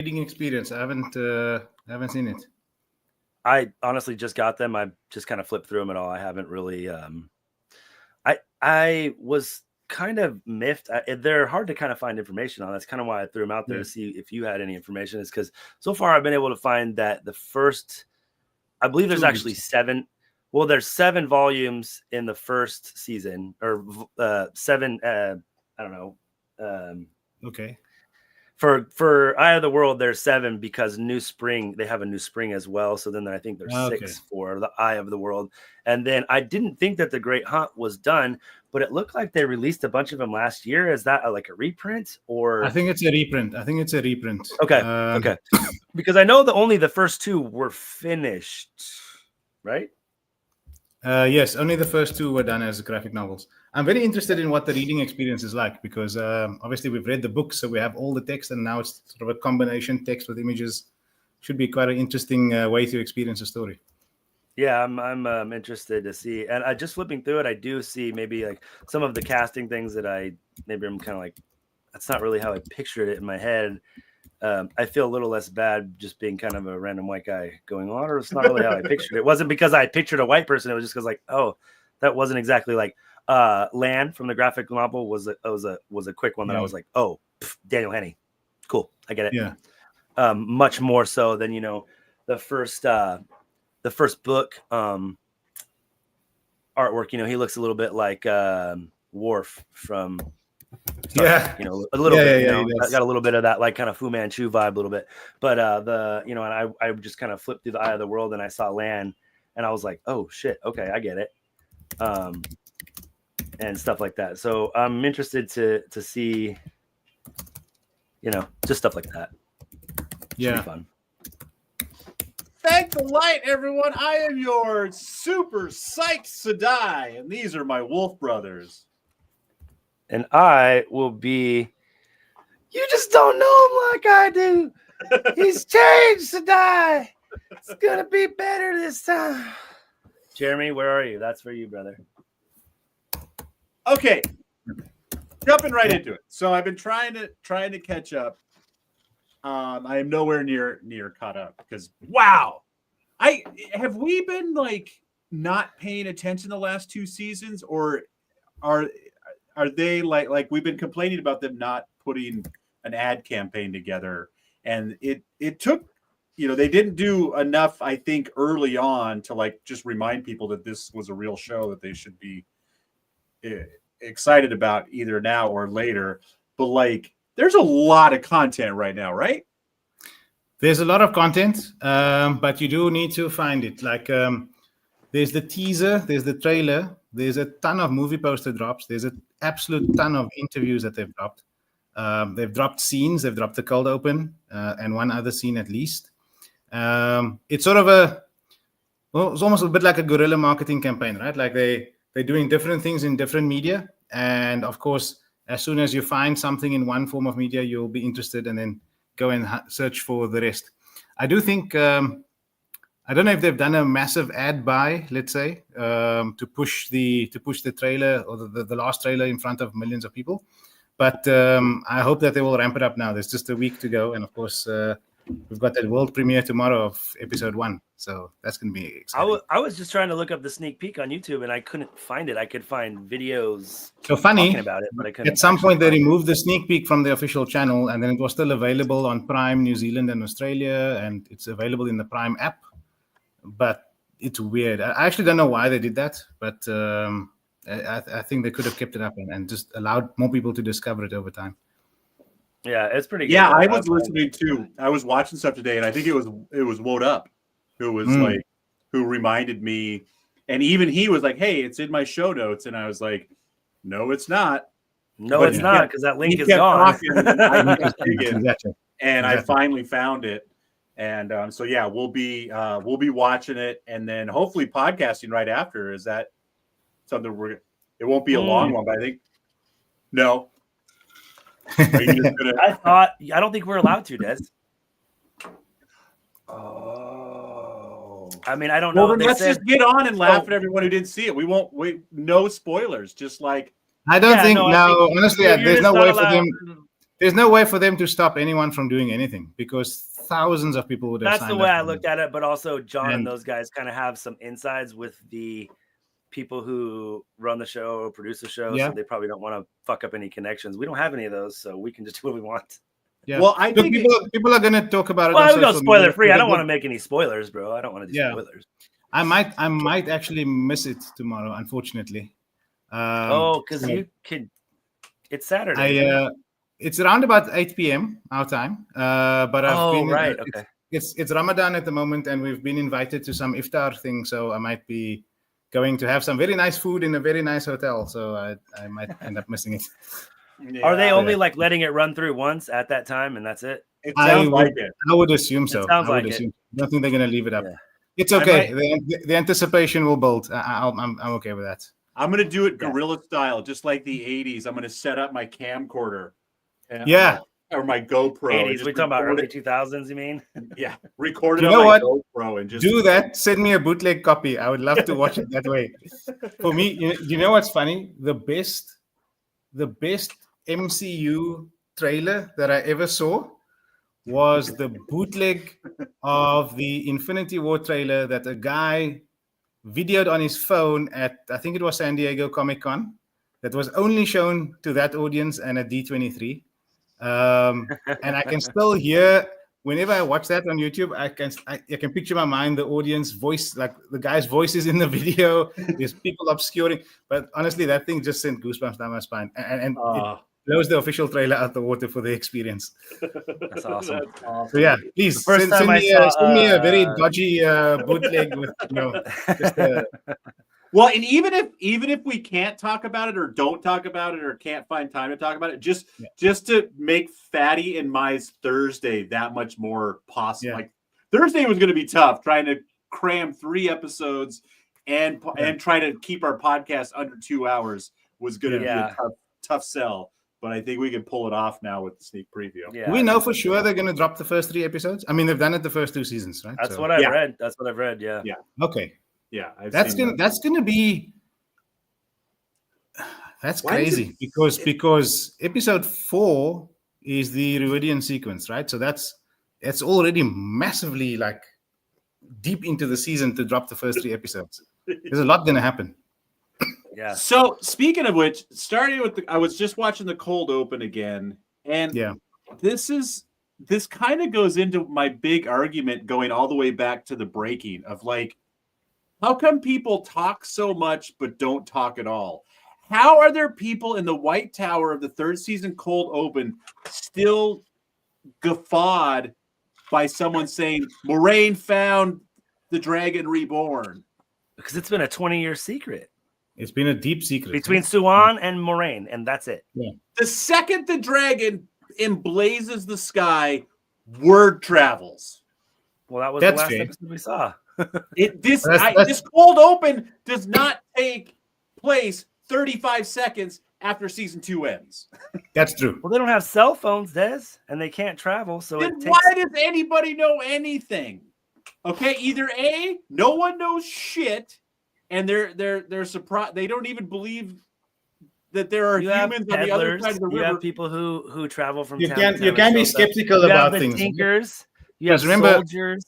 reading experience? I haven't seen it. I honestly just got them. I just kind of flipped through them at all. I haven't really. I was kind of miffed. They're hard to kind of find information on. That's kind of why I threw them out there to see if you had any information. Is because so far I've been able to find that the first, I believe there's actually 7. Well, there's 7 volumes in the first season, or 7. I don't know. Okay. For Eye of the World, there's 7 because New Spring, they have a New Spring as well. So then I think there's 6 for the Eye of the World. And then I didn't think that The Great Hunt was done, but it looked like they released a bunch of them last year. Is that like a reprint or? I think it's a reprint. Okay. Okay. Because I know only the first 2 were finished, right? Yes, only the first 2 were done as graphic novels. I'm very interested in what the reading experience is like because obviously we've read the book, so we have all the text, and now it's sort of a combination text with images. Should be quite an interesting way to experience a story. Yeah, I'm interested to see. And I just flipping through it, I do see maybe like some of the casting things that I'm kind of like, that's not really how I pictured it in my head. I feel a little less bad just being kind of a random white guy going on, or it's not really how I pictured it. It wasn't because I pictured a white person. It was just because like, oh, that wasn't exactly like Lan from the graphic novel was a quick one that I was like, oh, Daniel Henney. Cool. I get it. Yeah. Much more so than, the first book artwork. He looks a little bit like Worf from Star Trek, a little bit. I got a little bit of that like kind of Fu Manchu vibe a little bit. But and I just kind of flipped through the Eye of the World and I saw Lan and I was like, oh shit, okay, I get it. And stuff like that. So I'm interested to see, just stuff like that. Should be fun. Thank the light, everyone. I am your super psyched Sadai, and these are my wolf brothers. And I will be. You just don't know him like I do. He's changed, Sadai. It's gonna be better this time. Jeremy, where are you? That's for you, brother. Okay, jumping right into it. So I've been trying to catch up. I am nowhere near caught up because wow, have we been like not paying attention the last 2 seasons, or are they like we've been complaining about them not putting an ad campaign together, and it took. They didn't do enough, I think, early on to like just remind people that this was a real show that they should be excited about either now or later. But like, there's a lot of content right now, right? There's a lot of content, but you do need to find it. Like, there's the teaser, there's the trailer, there's a ton of movie poster drops, there's an absolute ton of interviews that they've dropped. They've dropped scenes, they've dropped the cold open, and one other scene at least. It's sort of it's almost a bit like a guerrilla marketing campaign, right? Like they're doing different things in different media. And of course, as soon as you find something in one form of media, you'll be interested and then go and search for the rest. I do think, I don't know if they've done a massive ad buy, let's say, to push the trailer or the last trailer in front of millions of people. But I hope that they will ramp it up now. There's just a week to go. And of course, we've got that world premiere tomorrow of episode 1. So that's going to be exciting. I was just trying to look up the sneak peek on YouTube and I couldn't find it. I could find videos talking about it, but I couldn't. At some point, they removed the sneak peek from the official channel, and then it was still available on Prime New Zealand and Australia, and it's available in the Prime app. But it's weird. I actually don't know why they did that, but I think they could have kept it up and just allowed more people to discover it over time. Yeah, it's pretty good. Yeah, I was listening to. I was watching stuff today, and I think it was Woed Up, who was like, who reminded me, and even he was like, "Hey, it's in my show notes," and I was like, "No, it's not. No, it's not because that link is gone." And I finally found it, and so yeah, we'll be watching it, and then hopefully podcasting right after. Is that something it won't be a long one, but I think no. I don't think we're allowed to, Des. Oh. I mean, I don't know. Well, then let's just get on and laugh at everyone who didn't see it. We won't no spoilers, just like I don't think honestly, there's no way for them. there's no way for them to stop anyone from doing anything because thousands of people would have That's signed the way up I for looked it. at it. But also, John and And- those guys kind of have some insides with the people who run the show, produce the show. Yeah. So they probably don't want to fuck up any connections. We don't have any of those, so we can just do what we want. Yeah. Well, I Look, think people are going to talk about it. Well, on I would go social spoiler media. free. I don't But want to make any spoilers, bro. I don't want to do Yeah. spoilers. I might actually miss it tomorrow, unfortunately. Because you could. It's Saturday. isn't it? It's around about 8 p.m. our time. But I've been right. Okay. It's Ramadan at the moment, and we've been invited to some iftar thing, so I might be going to have some very nice food in a very nice hotel. So I might end up missing it. Are they Yeah, only like letting it run through once at that time, and that's it? It I sounds like would- it. I would assume so. sounds I would like it. assume. I don't think they're going to leave it up. Yeah. It's okay. The anticipation will build. I'm okay with that. I'm gonna do it Yeah. guerrilla style, just like the '80s. I'm gonna set up my camcorder. and, Yeah. or my GoPro. and 80s. just We talking about record early it. 2000s? You mean? Yeah, record it You on know my what? GoPro and just Do that. Send me a bootleg copy. I would love to watch it that way. For me, you know what's funny? The best MCU trailer that I ever saw was the bootleg of the Infinity War trailer that a guy videoed on his phone at, I think it was San Diego Comic-Con, that was only shown to that audience and at D23. And I can still hear, whenever I watch that on YouTube, I can picture in my mind the audience voice, like the guy's voices in the video. There's people obscuring, but honestly, that thing just sent goosebumps down my spine, and it blows the official trailer out the water for the experience. That's awesome. That's awesome. So yeah, please first send time I me, saw, send me a very dodgy bootleg with just Well, and even if we can't talk about it or don't talk about it or can't find time to talk about it, just to make Fatty and Mai's Thursday that much more possible. Yeah. Like Thursday was going to be tough, trying to cram 3 episodes and try to keep our podcast under 2 hours was going to be a tough sell. But I think we can pull it off now with the sneak preview. Yeah, we know for sure they're going to drop the first 3 episodes. I mean, they've done it the first 2 seasons, right? That's So- what I've read. That's what I've read. Yeah. Okay. Yeah, That's gonna be that's Why is crazy because episode 4 is the Ruidian sequence, right? So that's already massively like deep into the season to drop the first 3 episodes. There's a lot gonna happen. Yeah. So speaking of which, starting with I was just watching the cold open again, and this kind of goes into my big argument going all the way back to the breaking of like, how come people talk so much but don't talk at all? How are there people in the White Tower of the 3rd season cold open still guffawed by someone saying Moraine found the Dragon Reborn? Because it's been a 20-year secret It's been a deep secret between Suan and Moraine, and that's it. The second the dragon emblazes the sky, word travels. Well, that was That's the last fair. episode we saw. This cold open does not take place 35 seconds after season 2 ends. That's true. Well, they don't have cell phones, Des, and they can't travel, so Then it takes. why does anybody know anything? Okay, either A, no one knows shit, and they're surprised. They don't even believe that there are You have humans on the other peddlers, side of the you river. have people who travel from You town to can town you and can be sell stuff. skeptical You have about the things. tinkers. You have Because remember, soldiers.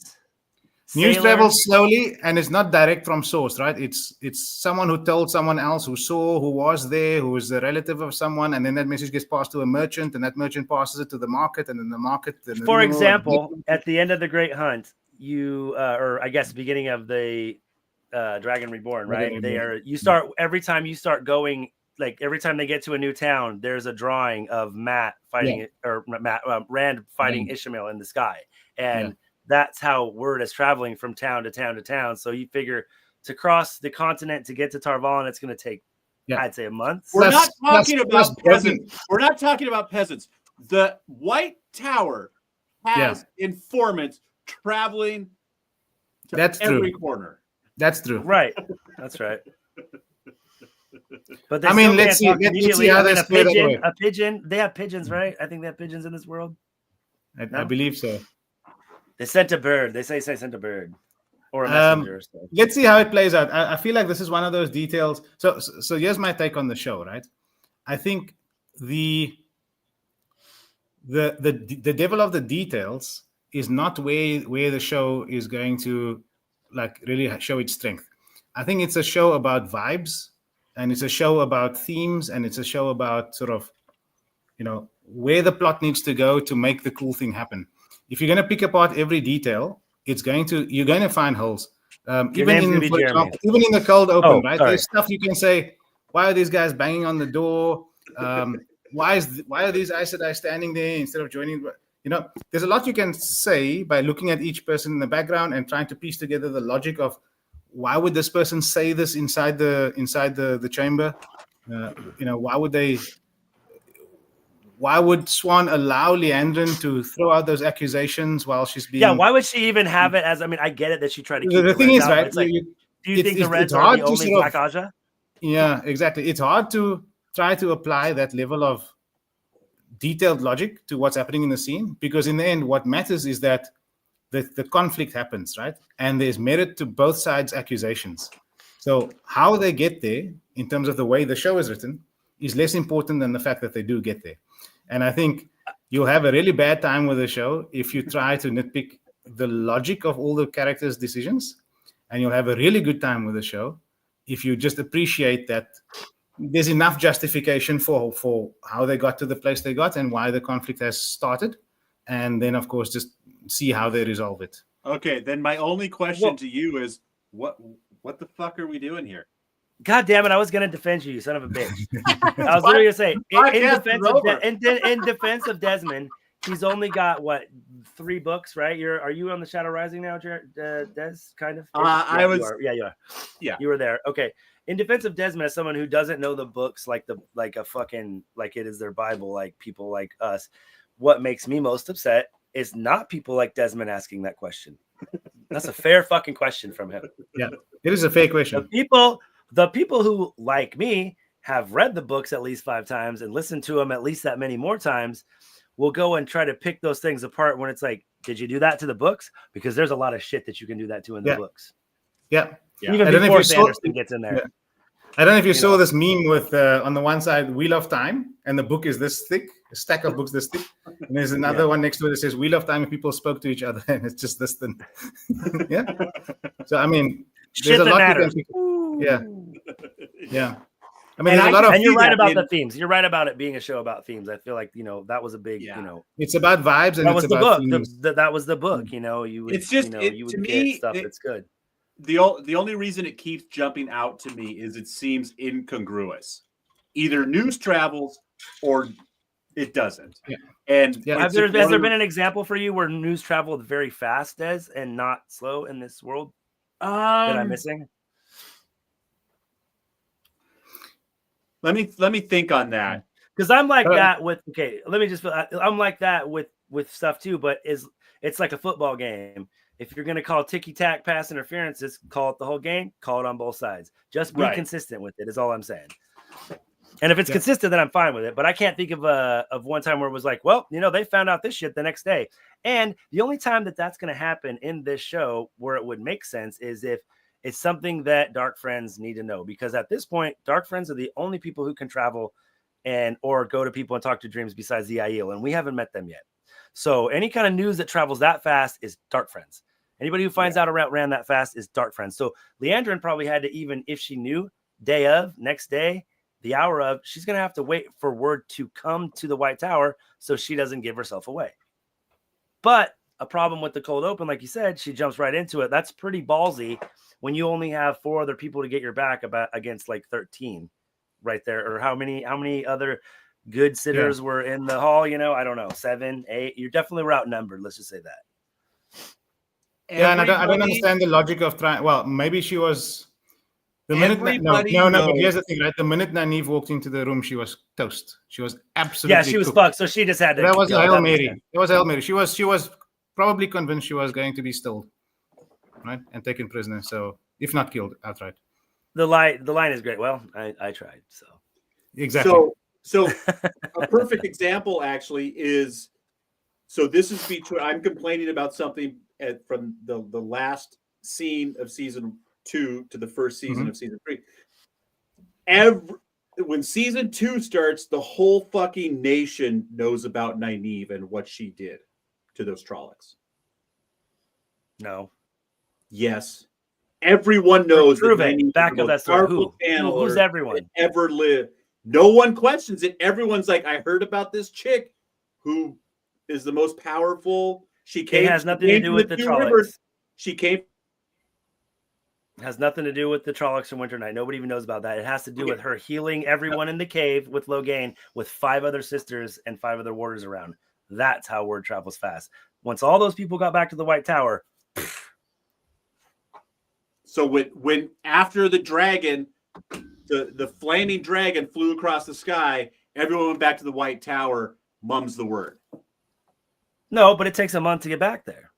News sailors. travels slowly and it's not direct from source, right? It's someone who told someone else who saw, who was there, who is a relative of someone, and then that message gets passed to a merchant, and that merchant passes it to the market, and then the market. For example, at the end of the Great Hunt, or I guess beginning of the Dragon Reborn, right? You start every time you start going, like every time they get to a new town, there's a drawing of Rand fighting Ishmael in the sky, and that's how word is traveling from town to town to town. So you figure to cross the continent to get to Tarvalin, it's going to take, I'd say, a month. We're not talking about peasants. We're not talking about peasants. The White Tower has informants traveling to every corner. That's true. Right. That's right. But I mean, let's see how they spread that away. A pigeon. They have pigeons, right? I think they have pigeons in this world. I believe so. They sent a bird. They say sent a bird or a messenger. Let's see how it plays out. I feel like this is one of those details. So here's my take on the show, right? I think the devil of the details is not where the show is going to like really show its strength. I think it's a show about vibes, and it's a show about themes, and it's a show about sort of, where the plot needs to go to make the cool thing happen. If you're going to pick apart every detail, you're going to find holes. Even in the cold open, right? Sorry. There's stuff you can say. Why are these guys banging on the door? Why are these Aes Sedai standing there instead of joining? There's a lot you can say by looking at each person in the background and trying to piece together the logic of why would this person say this inside the chamber. Why would Swan allow Liandrin to throw out those accusations while she's being? Yeah, why would she even have it as? I mean, I get it that she tried to keep the thing is, out, right? It's like, do you think the Reds are the only Black Aja? Yeah, exactly. It's hard to try to apply that level of detailed logic to what's happening in the scene, because in the end, what matters is that the conflict happens, right? And there's merit to both sides' accusations. So how they get there, in terms of the way the show is written, is less important than the fact that they do get there. And I think you'll have a really bad time with the show if you try to nitpick the logic of all the characters' decisions, and you'll have a really good time with the show if you just appreciate that there's enough justification for how they got to the place they got and why the conflict has started, and then of course just see how they resolve it. Okay, then my only question to you is, what the fuck are we doing here? God damn it! I was gonna defend you, son of a bitch. I was literally gonna say, in defense of Desmond, he's only got 3 books, right? Are you on the Shadow Rising now, Des? Kind of. I was. You are. Yeah, you were there. Okay. In defense of Desmond, as someone who doesn't know the books like it is their Bible, like people like us, what makes me most upset is not people like Desmond asking that question. That's a fair fucking question from him. Yeah, it is a fair question. The people who, like me, have read the books at least 5 times and listened to them at least that many more times will go and try to pick those things apart when it's like, did you do that to the books? Because there's a lot of shit that you can do that to in the books. Yeah. Even before Sanderson gets in there. Yeah. I don't know if you saw this meme with, on the one side, Wheel of Time, and the book is this thick, a stack of books this thick. And there's another one next to it that says Wheel of Time, and people spoke to each other, and it's just this thin. Yeah. So, I mean, there's a lot matters. Yeah. I mean, there's a lot of. And you're right about the themes. You're right about it being a show about themes. I feel like, that was a big, It's about vibes, and that was it's the about book. themes. That was the book. You would. It's just you would to get me stuff that's good. The only reason it keeps jumping out to me is it seems incongruous. Either news travels or it doesn't. Yeah. And has there been an example for you where news traveled very fast, Des, and not slow in this world that I'm missing? Let me think on that. Because I'm like that with I'm like that with stuff too, but it's like a football game. If you're going to call ticky-tack pass interferences, call it the whole game, call it on both sides. Just be consistent with it is all I'm saying. And if it's consistent, then I'm fine with it. But I can't think of one time where it was like, well, they found out this shit the next day. And the only time that's going to happen in this show where it would make sense is if it's something that Dark Friends need to know. Because at this point, Dark Friends are the only people who can travel or go to people and talk to dreams besides the Aiel. And we haven't met them yet. So any kind of news that travels that fast is Dark Friends. Anybody who finds out a route ran that fast is Dark Friends. So Liandrin probably had to, even if she knew day of, next day, the hour of, she's going to have to wait for word to come to the White Tower so she doesn't give herself away. But a problem with the cold open, like you said, she jumps right into it. That's pretty ballsy when you only have 4 other people to get your back against like 13 right there. Or how many other good sitters were in the hall? I don't know, 7, 8. You're definitely outnumbered. Let's just say that. Yeah, and I don't understand the logic of trying. Well, maybe she was. The minute but here's the thing, right? The minute Nynaeve walked into the room, she was toast. She was absolutely she was fucked. So she just had to. That was Hail Mary. It was Hail Mary. She was probably convinced she was going to be stilled, right, and taken prisoner. So if not killed outright. The line is great. Well, I tried. So exactly. So a perfect example actually is. So this is between. I'm complaining about something from the last scene of season 2 to the first season of season 3. when season 2 starts, the whole fucking nation knows about Nynaeve and what she did to those Trollocs. No. Yes. Everyone knows Prove that it. Nynaeve Back is the up most that story. powerful Who's channeler everyone? that ever lived. No one questions it. Everyone's like, I heard about this chick who is the most powerful. She came. It has nothing to do with the Trollocs. She came. It has nothing to do with the Trollocs from Winter Night. Nobody even knows about that. It has to do with her healing everyone in the cave with Loghain, with 5 other sisters and 5 other warders around. That's how word travels fast. Once all those people got back to the White Tower. So when after the dragon, the flaming dragon flew across the sky, everyone went back to the White Tower. Mum's the word. No, but it takes a month to get back there.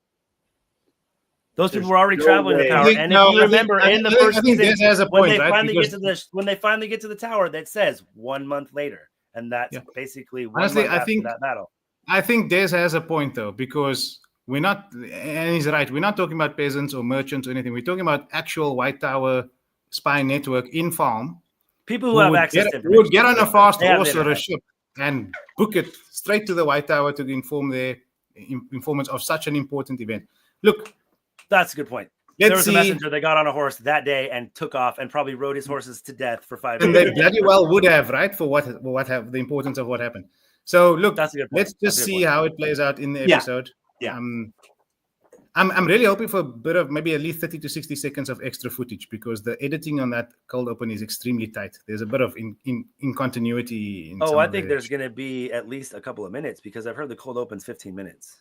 Those people were already no traveling way. the tower. And if you remember in the first season, has a when point, they right? finally Because- get to when they finally get to the tower, that says 1 month later. And that's basically 1 Honestly, month I after think- that battle. I think Des has a point though, because we're not, and he's right, we're not talking about peasants or merchants or anything. We're talking about actual White Tower spy network in farm. People who have would access get, to who would get on a information. fast They have horse the or a internet. ship and book it straight to the White Tower to inform their informants of such an important event. Look, That's a good point. There let's was a see, messenger that got on a horse that day and took off and probably rode his horses to death for 5 and days. they bloody well would have, right, for what have the importance of what happened. So look, That's a good point. let's just That's a good see point. how it plays out in the Yeah. episode. Yeah. I'm really hoping for a bit of maybe at least 30 to 60 seconds of extra footage, because the editing on that cold open is extremely tight. There's a bit of incontinuity. In some I of think the- there's going to be at least a couple of minutes because I've heard the cold open's 15 minutes.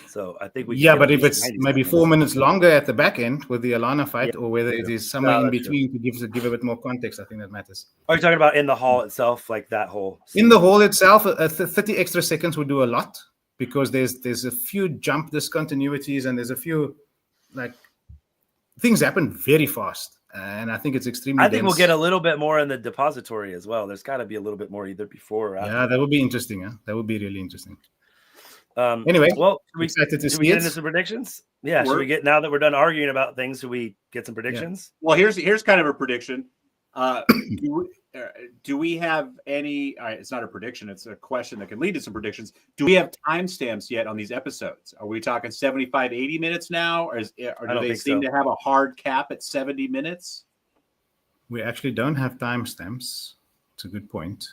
So I think we can Yeah, get but at if least it's 90 maybe seconds. 4 minutes longer at the back end with the Alana fight, Yeah, or whether it true. is somewhere No, in that's true. between to give a bit more context, I think that matters. Are you talking about in the hall itself, like that whole scene? In the hall itself, 30 extra seconds would do a lot, because there's a few jump discontinuities and there's a few, like, things happen very fast, and I think it's extremely I think we'll dense. get a little bit more in the depository as well. There's got to be a little bit more either before or after. Yeah, that would be interesting. Huh? That would be really interesting. Um, Anyway, well, excited to should we see get it. into some predictions? Yeah, should Work. we get, now that we're done arguing about things, should we get some predictions? Well, here's kind of a prediction. Do we have any? It's not a prediction; it's a question that can lead to some predictions. Do we have timestamps yet on these episodes? Are we talking 75, 80 minutes now, or do don't they think seem so. to have a hard cap at 70 minutes? We actually don't have timestamps. It's a good point.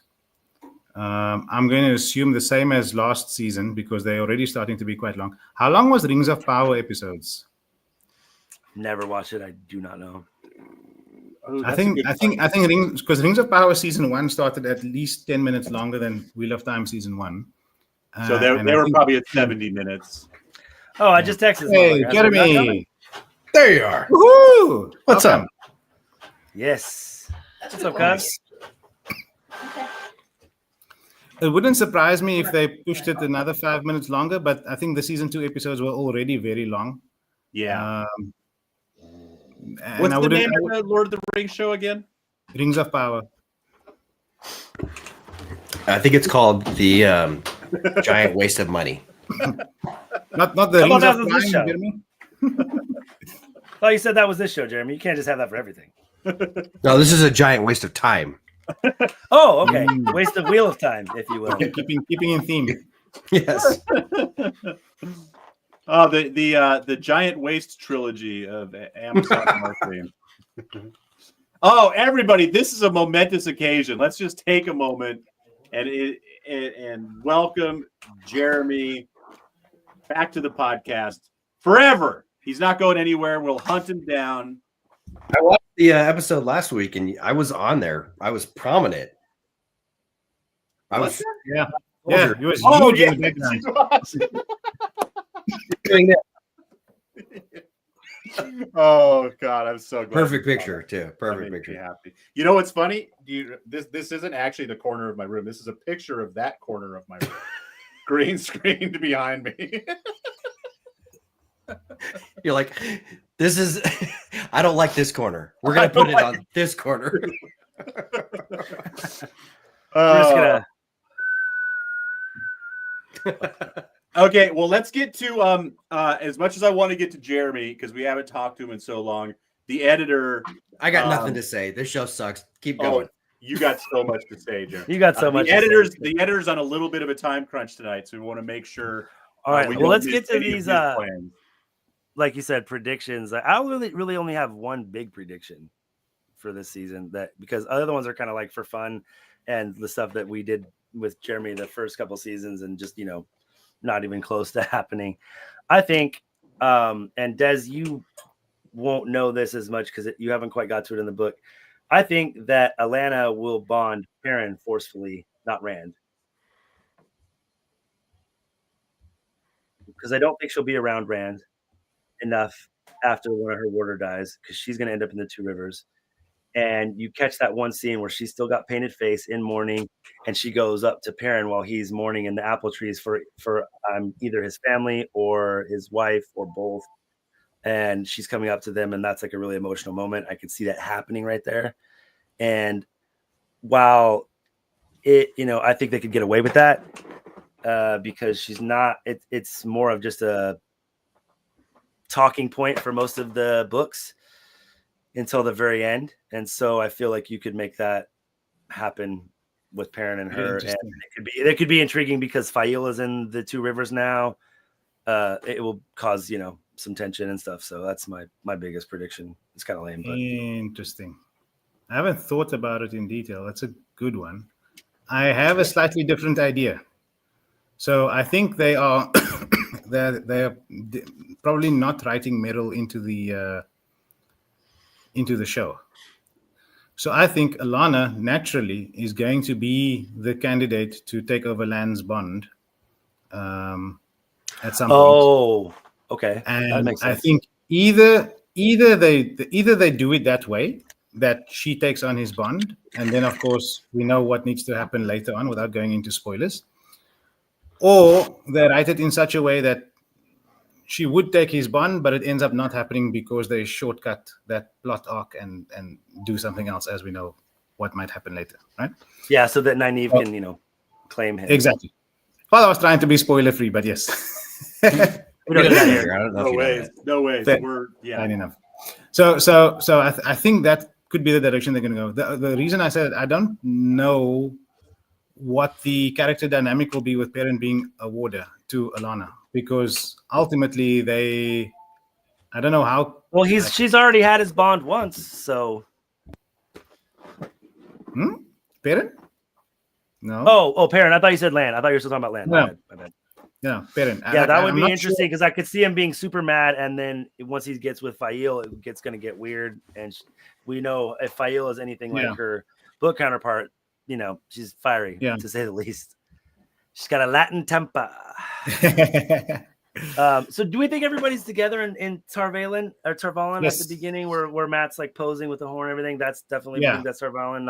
I'm going to assume the same as last season, because they're already starting to be quite long. How long was Rings of Power episodes? Never watched it. I do not know. Oh, I that's a think good Rings, because Rings of Power season 1 started at least 10 minutes longer than Wheel of Time season 1. So they and I were think- probably at 70 minutes. Oh, I just texted. this Hey, motherfucker. Has it not coming? Jeremy. There you are. Woohoo! What's Welcome. up? Yes. What's up, guys? It wouldn't surprise me if they pushed it another 5 minutes longer, but I think the season 2 episodes were already very long. Yeah. And What's I the wouldn't. name of the Lord of the Rings show again? Rings of Power. I think it's called the Giant Waste of Money. Not the How Rings about of that was this Time, show? Jeremy. Oh, you said that was this show, Jeremy. You can't just have that for everything. No, this is a giant waste of time. Oh, okay. Waste of wheel of time, if you will. Keeping in theme. Yes. Oh, the Giant Waste trilogy of Amazon marketing. Oh, everybody, this is a momentous occasion. Let's just take a moment and welcome Jeremy back to the podcast forever. He's not going anywhere. We'll hunt him down. I watched the episode last week, and I was on there. I was prominent. I was Yeah, Soldier. it was Oh, huge yeah. in the background. doing that. Oh God, I'm so glad. Perfect picture too. That Perfect makes me picture. happy. You know what's funny? This isn't actually the corner of my room. This is a picture of that corner of my room. Green screened behind me. You're like, this is. I don't like this corner. We're gonna put it on this corner. We're just Uh, gonna. Okay, well, let's get to as much as I want to get to Jeremy, because we haven't talked to him in so long. The editor. I got nothing to say. This show sucks. Keep going. You got so much to say, Joe. You got so much. The editors on a little bit of a time crunch tonight, so we want to make sure. All right, we well, don't let's miss get to any of these. his plans. Like you said, predictions. I really only have one big prediction for this season, that because other ones are kind of like for fun, and the stuff that we did with Jeremy the first couple seasons, and just not even close to happening. I think, and Des, you won't know this as much because you haven't quite got to it in the book. I think that Alana will bond Perrin forcefully, not Rand. Because I don't think she'll be around Rand enough after one of her warder dies, because she's going to end up in the Two Rivers. And you catch that one scene where she's still got painted face in mourning, and she goes up to Perrin while he's mourning in the apple trees for either his family or his wife or both. And she's coming up to them, and that's like a really emotional moment. I could see that happening right there. And while I think they could get away with that because she's not. It's more of just a talking point for most of the books until the very end. And so I feel like you could make that happen with Perrin and her. And it could be intriguing because Faile is in the Two Rivers now. It will cause, some tension and stuff. So that's my biggest prediction. It's kind of lame, but interesting. I haven't thought about it in detail. That's a good one. I have a slightly different idea. So I think they are they're probably not writing Meryl into the show. So I think Alana naturally is going to be the candidate to take over Lan's bond at some point. Oh, okay. And that makes sense. I think either they do it that way, that she takes on his bond, and then of course we know what needs to happen later on without going into spoilers, or they write it in such a way that she would take his bond, but it ends up not happening because they shortcut that plot arc and do something else, as we know what might happen later, right? Yeah, so that Nynaeve can, claim him. Exactly. Well, I was trying to be spoiler free, but yes. We don't get here. I don't know. No way. We're fine enough. So I think that could be the direction they're going to go. The reason I said I don't know what the character dynamic will be with Perrin being a warder to Alana, because ultimately I don't know how. Well, she's already had his bond once, so. Perrin? No. Oh, Perrin. I thought you said Lan. I thought you were still talking about Lan. No. My bad. Yeah, Perrin. Yeah, that would be interesting because I could see him being super mad, and then once he gets with Faile, it's going to get weird. And we know if Faile is anything like her book counterpart, she's fiery, to say the least. She's got a Latin temper. So do we think everybody's together in Tarvalin or Tarvalin at the beginning where Matt's like posing with the horn and everything? That's definitely we think that's Tarvalin,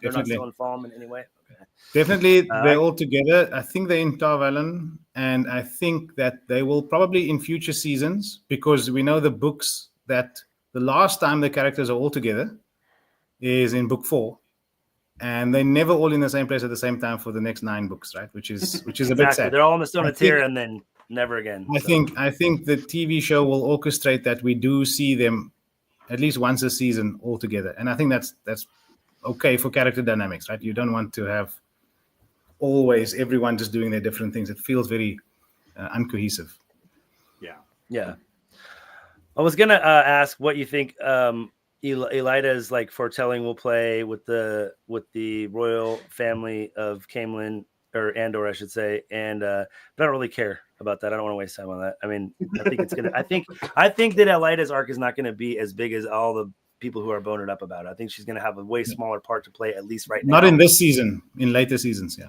they're not still in Falm in any way. Okay. Definitely they're all together. I think they're in Tarvalin, and I think that they will probably in future seasons, because we know the books that the last time the characters are all together is in book 4. And they're never all in the same place at the same time for the next 9 books, right? Which is a bit sad. They're all in the Stone of Tyr and then never again. I think the TV show will orchestrate that we do see them at least once a season all together, and I think that's okay for character dynamics, right? You don't want to have always everyone just doing their different things. It feels very uncohesive. Yeah. I was gonna ask what you think. Elida's like foretelling will play with the royal family of Caemlyn or Andor, I should say, and but I don't really care about that. I don't want to waste time on that. I mean, I think it's gonna. I think that Elida's arc is not going to be as big as all the people who are bonered up about it. I think she's going to have a way smaller part to play, at least right now. Not in this season. In later seasons, yeah.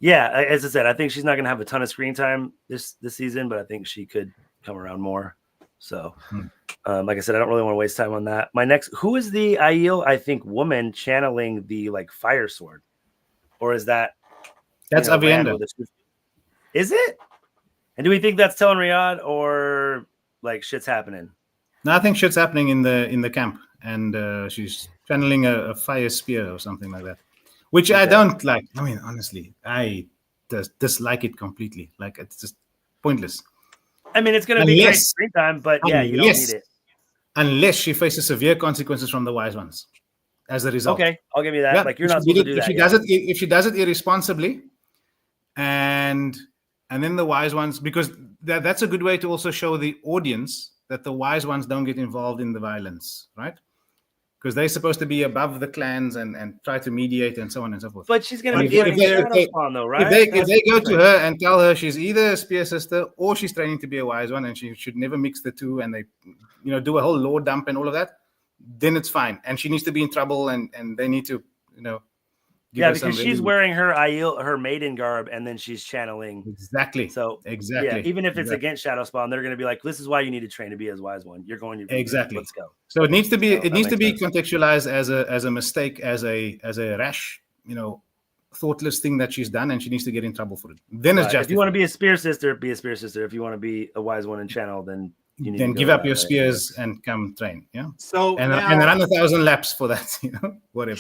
Yeah, as I said, I think she's not going to have a ton of screen time this season, but I think she could come around more. So, like I said, I don't really want to waste time on that. My next, who is the Aiel, I think, woman channeling the like fire sword, or is that that's Avienda? Is it? And do we think that's Telyn Riyad, or like shit's happening? No, I think shit's happening in the camp, and she's channeling a fire spear or something like that, which I don't like. I mean, honestly, I dislike it completely. Like, it's just pointless. I mean, it's going to be great screen time, but you don't need it. Unless she faces severe consequences from the Wise Ones. as a result. Okay, I'll give you that. Yeah, Like, you're if not she supposed to did do it- that. if she yeah. does it if she does it irresponsibly, and then the wise ones, because that's a good way to also show the audience that the wise ones don't get involved in the violence, right? Because they're supposed to be above the clans and try to mediate and so on and so forth. But she's gonna And be if fighting they- if Shadow they- Spawn, though, right? If That's they go to different. her and tell her she's either a spear sister or she's training to be a wise one, and she should never mix the two, and they, do a whole lore dump and all of that, then it's fine. And she needs to be in trouble, and they need to, give Yeah, her some because she's really- wearing her maiden garb, and then she's channeling. exactly. So Exactly. yeah, even if it's Exactly. against Shadow Spawn, they're going to be like, "This is why you need to train to be as wise one. You're going to be Exactly. Let's go." So it needs to be So that makes sense. contextualized as a mistake, as a rash, thoughtless thing that she's done, and she needs to get in trouble for it. Then it's Right. just If you want to be a spear sister, be a spear sister. If you want to be a wise one and channel, then you need then to go give up that your way. spears and come train. Yeah, So and now, run 1,000 laps for that. Whatever.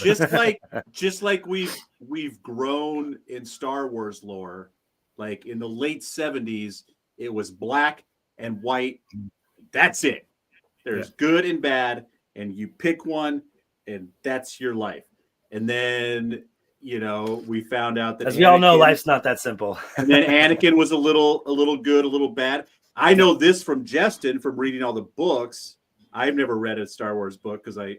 just like we've grown in Star Wars lore, like in the late 70s, it was black and white. That's it. There's good and bad, and you pick one, and that's your life. And then we found out that As we all know, Anakin- life's not that simple. and then Anakin was a little good, a little bad. I know this from Justin from reading all the books. I've never read a Star Wars book because I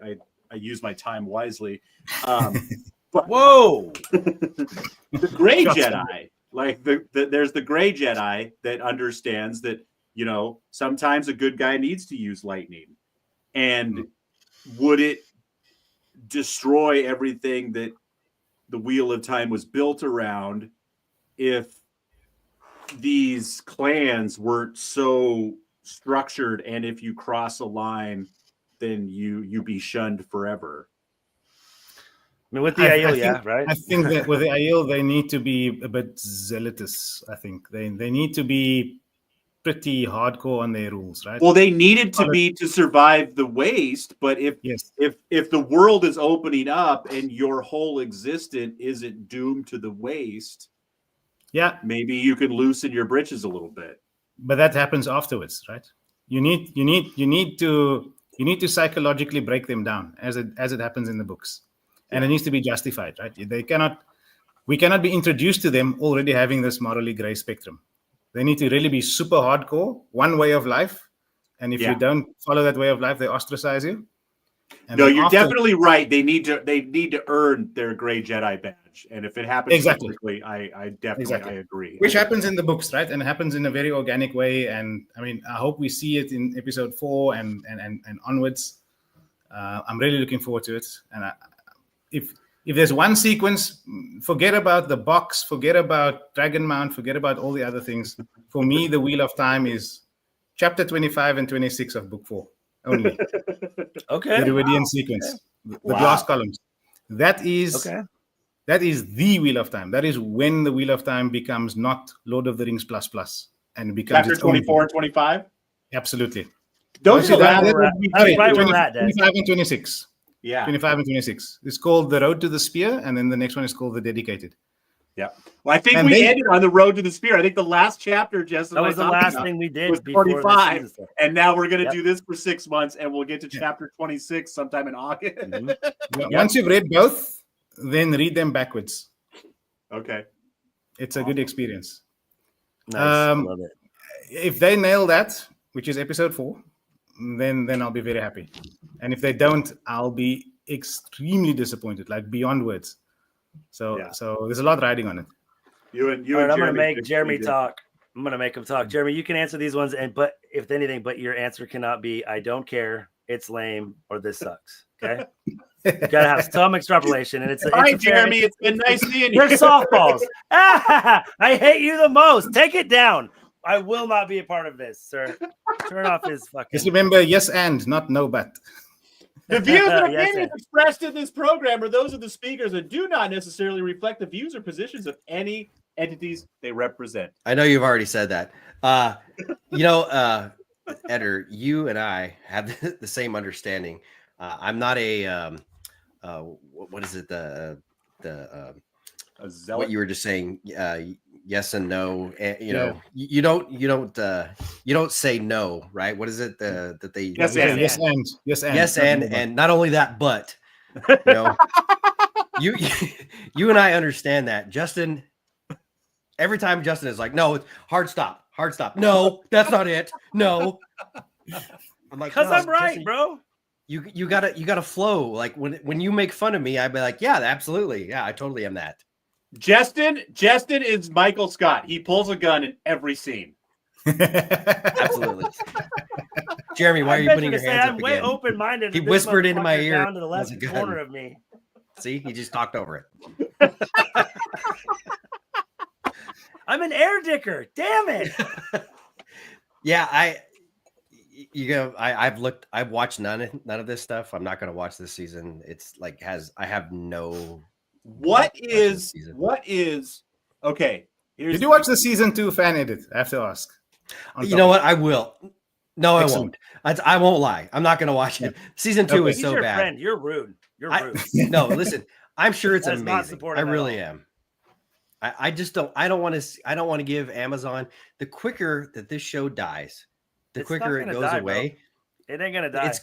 use my time wisely. But Whoa! the Gray Shots Jedi, like there's the Gray Jedi that understands that sometimes a good guy needs to use lightning, and would it destroy everything that the Wheel of Time was built around if these clans weren't so structured, and if you cross a line, then you be shunned forever? I mean, with the Aiel, think, yeah, right? I think that with the Aiel, they need to be a bit zealous. I think they need to be pretty hardcore on their rules, right? Well, they needed to be to survive the waste, but Yes. if the world is opening up and your whole existence isn't doomed to the waste, Yeah, maybe you can loosen your britches a little bit. but that happens afterwards, right? You need to psychologically break them down as it happens in the books, and it needs to be justified, right? We cannot be introduced to them already having this morally gray spectrum. They need to really be super hardcore, one way of life, and if Yeah. you don't follow that way of life, they ostracize you. And No, then you're after- definitely right. They need to earn their Gray Jedi badge, and if it happens Exactly. quickly, I definitely Exactly. I agree. Which happens in the books, right? And it happens in a very organic way. And I mean, I hope we see it in episode 4 and onwards. I'm really looking forward to it. And if there's one sequence, forget about the box, forget about Dragon Mount, forget about all the other things. For me, the Wheel of Time is chapter 25 and 26 of book 4 only. Okay. The Ruidian sequence, the Wow. glass columns. That is Okay. That is the Wheel of Time. That is when the Wheel of Time becomes not Lord of the Rings plus and it becomes Chapter its own 24 and 25. Absolutely. Those are the Actually, last we're at- ones we that's did. right where we're at, Des. 25 and 26. Yeah. 25 and 26. It's called The Road to the Spear, and then the next one is called The Dedicated. Well, I think And we they- ended on the road to the spear. I think the last chapter, Justin, That and I was the talked last about, thing we did was before 25. the season started. and now we're going to Yep. do this for 6 months, and we'll get to Yeah. chapter 26 sometime in August. Mhm. Once you've read both, then read them backwards. Okay. It's a good experience. Nice. I Um, love it. If they nail that, which is episode 4, then I'll be very happy. And if they don't, I'll be extremely disappointed, like beyond words. So Yeah. so there's a lot riding on it. You All and right, I'm going to Jeremy make fixed Jeremy what you did. talk. I'm going to make him talk. Jeremy, you can answer these ones, but if anything, but your answer cannot be "I don't care," "It's lame," or "This sucks." Okay, you got to have some extrapolation, and it's All right, a fair- Jeremy, it's been nice seeing you. They're softballs. I hate you the most. Take it down. I will not be a part of this, sir. Turn off his Just fucking. remember, yes and, not no but. The views and Yes, opinions sir. expressed in this program are those of the speakers and do not necessarily reflect the views or positions of any entities they represent. I know you've already said that. Eder, you and I have the same understanding. I'm not a what is it A what zealot. you were just saying? Yes and no. You Yeah. know, you don't say no, right? What is it that they Yes, and. Yes and. Yes and. yes not and no but. and not only that, but You know, you and I understand that. Justin, every time Justin is like, no, it's hard stop. No, that's not it. No. I'm like, Because no, I'm right, Justin, bro. You gotta flow. Like when you make fun of me, I'd be like, yeah, absolutely. Yeah, I totally am that. Justin is Michael Scott. He pulls a gun in every scene. Absolutely. Jeremy, why are you putting your hands I'm up way again? open-minded. He that this whispered into my motherfucker's ear, down to the "That's left a gun." corner of me. See, he just talked over it. I'm an air dicker. Damn it. Yeah, I've watched none of this stuff. I'm not gonna watch this season. It's like I have no. What is okay? Did you watch the season 2 fan edit? I have to ask. You know what? I will. No, Excellent. I won't. I won't lie. I'm not gonna watch it. Season 2 is He's so your bad. friend. You're rude. You're rude. No, listen. I'm sure it's That is not amazing. supportive I at really all. am. I just don't. I don't want to give Amazon. The quicker that this show dies, the It's not quicker it gonna goes die, away. It ain't gonna die.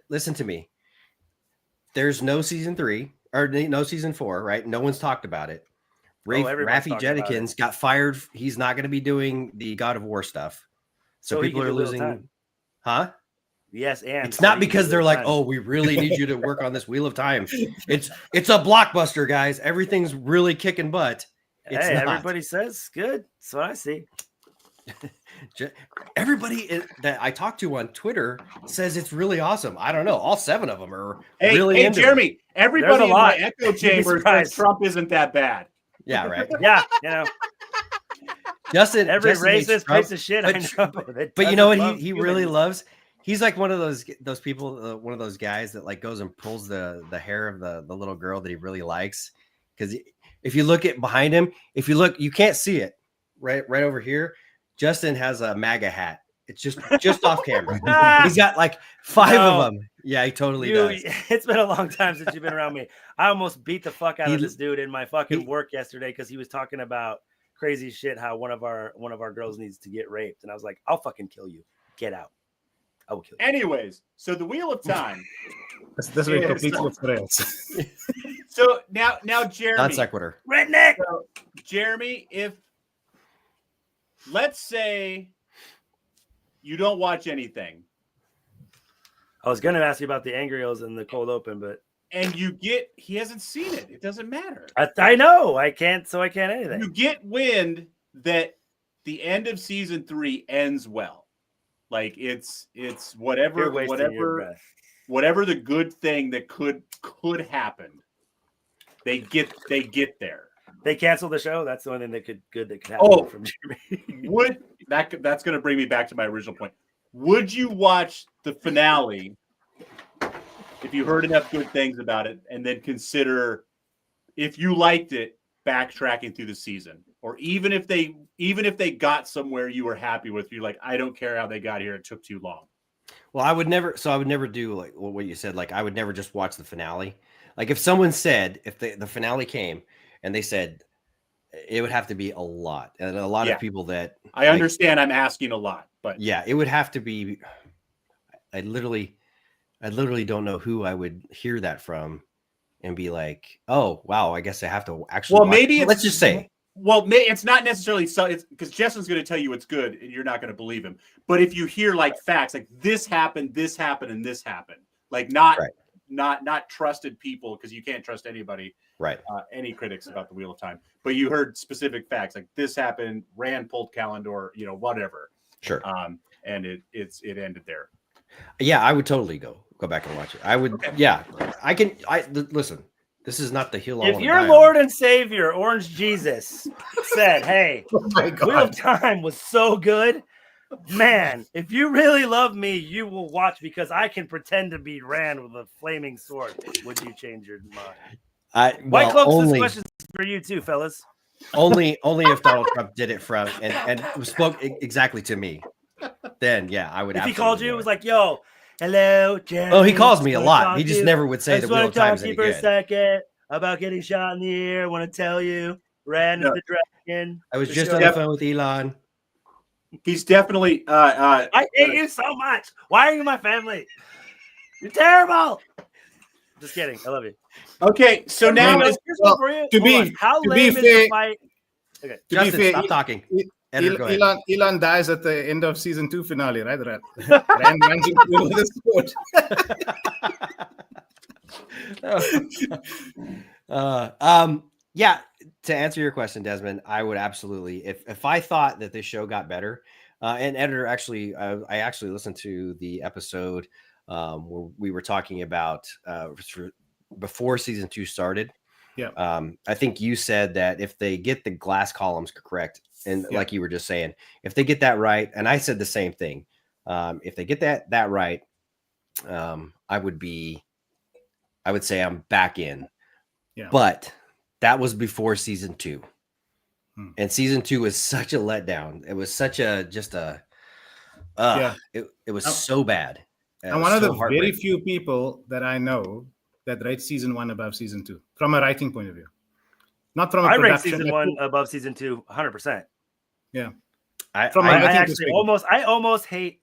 Listen to me. There's no season 3 or no season 4, right? No one's talked about it. everyone's Rafi talking about Jedikins got fired. He's not going to be doing the God of War stuff. So he people can are do Wheel of losing. Time. Huh? Yes, and It's so not you can because do they're Wheel of like, Time. oh, we really need you to work on this Wheel of Time. It's a blockbuster, guys. Everything's really kicking butt. It's hey, not. everybody says good. That's what I see. Everybody that I talk to on Twitter says it's really awesome. I don't know. All 7 of them are Hey, really hey, into Jeremy. it. Everybody a in my lot. echo You'd be chamber says surprised. Trump isn't that bad. Yeah, right. Yeah, you know, Justin, every Justin hates racist Trump, piece of shit but, I know. but you know what? doesn't He love really humans. loves. He's like one of those people, one of those guys that like goes and pulls the hair of the little girl that he really likes. Because if you look at behind him, you can't see it right over here. Justin has a MAGA hat. It's just off camera. He's got like 5 of them. Yeah, he totally does. It's been a long time since you've been around me. I almost beat the fuck out of He- this dude in my fucking he- work yesterday because he was talking about crazy shit. How one of our girls needs to get raped, and I was like, "I'll fucking kill you. Get out. I will kill you." Anyways, so the Wheel of Time. That's where it completes with rails. So now Jeremy. Non sequitur. Redneck. So, Jeremy, if let's say you don't watch anything I was gonna ask you about the Angry Hills and the cold open, but and he hasn't seen it, it doesn't matter. I know I can't anything. You get wind that the end of season 3 ends well. Like it's whatever You're wasting your breath. whatever the good thing that could happen. They get there. They canceled the show. That's the only thing that could happen Oh. from Jeremy. That's going to bring me back to my original point. Would you watch the finale if you heard enough good things about it, and then consider if you liked it backtracking through the season, or even if they got somewhere you were happy with, you're like, I don't care how they got here. It took too long. Well, I would never do like what you said. Like I would never just watch the finale. Like if someone said, if the finale came and they said it would have to be a lot, and a lot Yeah. of people that I understand I'm asking a lot, but yeah, it would have to be. I literally don't know who I would hear that from and be like, oh wow, I guess I have to actually. well, watch maybe it. Let's just say. Well, it's not necessarily so. It's because Justin's going to tell you it's good, and you're not going to believe him. But if you hear like facts, like this happened, and this happened, like not trusted people, because you can't trust anybody, Right. any critics about the Wheel of Time. But you heard specific facts, like this happened, Rand pulled Calendar, whatever. Sure. And it ended there. Yeah, I would totally go back and watch it. I would. Okay. Yeah, I can. Listen. This is not the hill. I If wanna your die on. Lord and Savior, Orange Jesus, said, "Hey, Oh my Wheel of God. Time was so good, man. If you really love me, you will watch because I can pretend to be Rand with a flaming sword." Would you change your mind? White Cloaks, this question's for you too, fellas. only if Donald Trump did it from and spoke exactly to me. Then yeah, I would. If he absolutely called you, do it was like, "Yo, hello, Jeremy." oh, he calls me a Wanna lot. talk He to just you? never would I say the just Wheel want of to talk Time's to you any for a good. second about getting shot in the ear. Want to tell you, Rand is No. the dragon. I was The just show- on the phone with Elon. He's definitely. I hate you so much. Why are you my family? You're terrible. Just kidding. I love you. Okay, so now Here's one well, for you. to Hold be- on. How to be lame is fair- the fight? Okay. To Justin, be fair, stop talking. E- Editor, go ahead. Elon dies at the end of season 2 finale, right? Rand runs into him with a sword. Yeah, to answer your question, Desmond, I would absolutely, if I thought that this show got better, and editor, actually, I actually listened to the episode where we were talking about before season 2 started. Yeah. I think you said that if they get the glass columns correct, and Yeah. like you were just saying, if they get that right, and I said the same thing, if they get that right, I would say I'm back in. Yeah. But that was before season 2. Hmm. And season 2 was such a letdown. It was such a Yeah. it was I'm- so bad. I'm one of so the very heartbreaking. few people that I know that rate season 1 above season 2 from a writing point of view. Not from a I rate production. season 1 above season 2 100%. From I writing actually perspective. I almost hate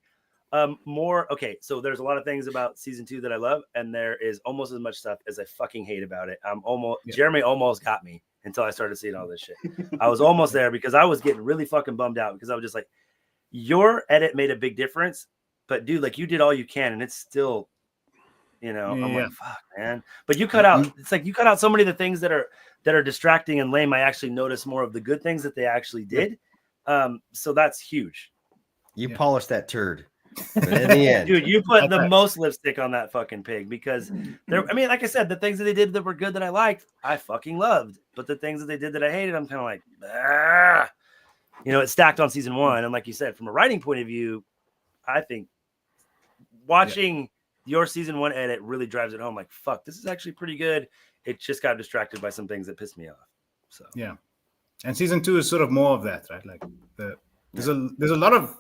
more. Okay, so there's a lot of things about season 2 that I love, and there is almost as much stuff as I fucking hate about it. Yeah. Jeremy almost got me until I started seeing all this shit. I was almost there because I was getting really fucking bummed out because I was just like, your edit made a big difference, but dude, like you did all you can, and it's still, I'm Yeah. like, fuck, man. But you cut out. It's like you cut out so many of the things that are distracting and lame. I actually noticed more of the good things that they actually did. So that's huge. You Yeah. polished that turd. But in the end, Dude, you put the Okay. most lipstick on that fucking pig because like I said, the things that they did that were good that I liked, I fucking loved. But the things that they did that I hated, I'm kind of like, it's stacked on season 1. And like you said, from a writing point of view, I think watching your season 1 edit really drives it home. Like, fuck, this is actually pretty good. It just got distracted by some things that pissed me off. So Yeah. And season 2 is sort of more of that, right? Like there's a lot of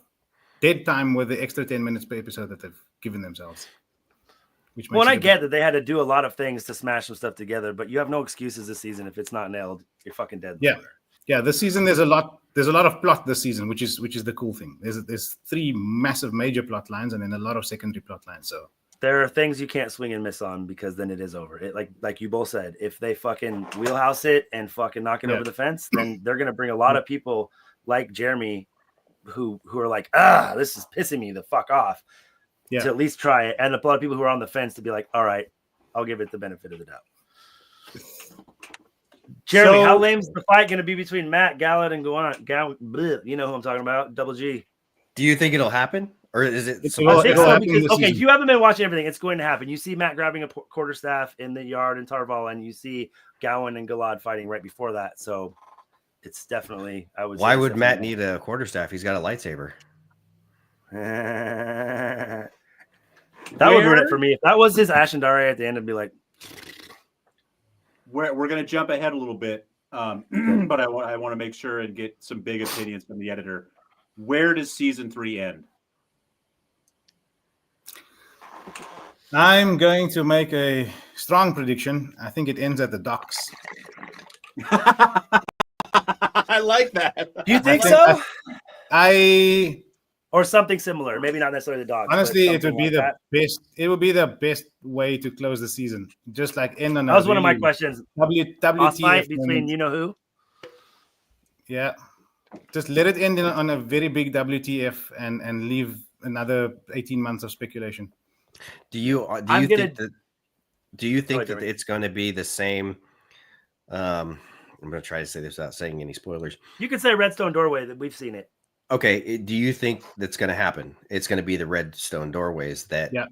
dead time with the extra 10 minutes per episode that they've given themselves. Which Well, and makes I it a get that they had to do a lot of things to smash some stuff together, but you have no excuses this season. If it's not nailed, you're fucking dead. in the Yeah. water. Yeah, this season there's a lot of plot this season, which is the cool thing. There's 3 massive major plot lines and then a lot of secondary plot lines. So There are things you can't swing and miss on because then it is over. It like you both said, if they fucking wheelhouse it and fucking knock it Yeah. over the fence, then they're gonna bring a lot of people like Jeremy who are like, this is pissing me the fuck off. Yeah. To at least try it. And a lot of people who are on the fence to be like, all right, I'll give it the benefit of the doubt. Jeremy, So- how lame's the fight going to be between Matt Gallant and bleh, you know who I'm talking about, Double G. do you think it'll happen, or is it? It's I think it'll so happen because this okay, season. you haven't been watching everything. It's going to happen. You see Matt grabbing a quarterstaff in the yard in Tarval, and you see Gowan and Galad fighting right before that. So it's definitely. I would. Why say would it's Matt definitely- need a quarterstaff? He's got a lightsaber. That would ruin it for me. If that was his Ashendare at the end, I'd be like, We're going to jump ahead a little bit, but I want to make sure and get some big opinions from the editor. Where does season 3 end? I'm going to make a strong prediction. I think it ends at the docks. I like that. do you think think- so? I Or something similar? Maybe not necessarily the dog. honestly, it would be the best. It would be the best way to close the season. Just like end on That a was one of my really questions. WTF Boss fight between moment. you know who? Yeah, just let it end on a very big WTF and leave another 18 months of speculation. Do you I'm think gonna- that? Do you think ahead, that Jeremy. it's going to be the same? I'm going to try to say this without saying any spoilers. You could say Redstone Doorway that we've seen it. Okay, do you think that's going to happen? It's going to be the Redstone Doorways that. Yeah.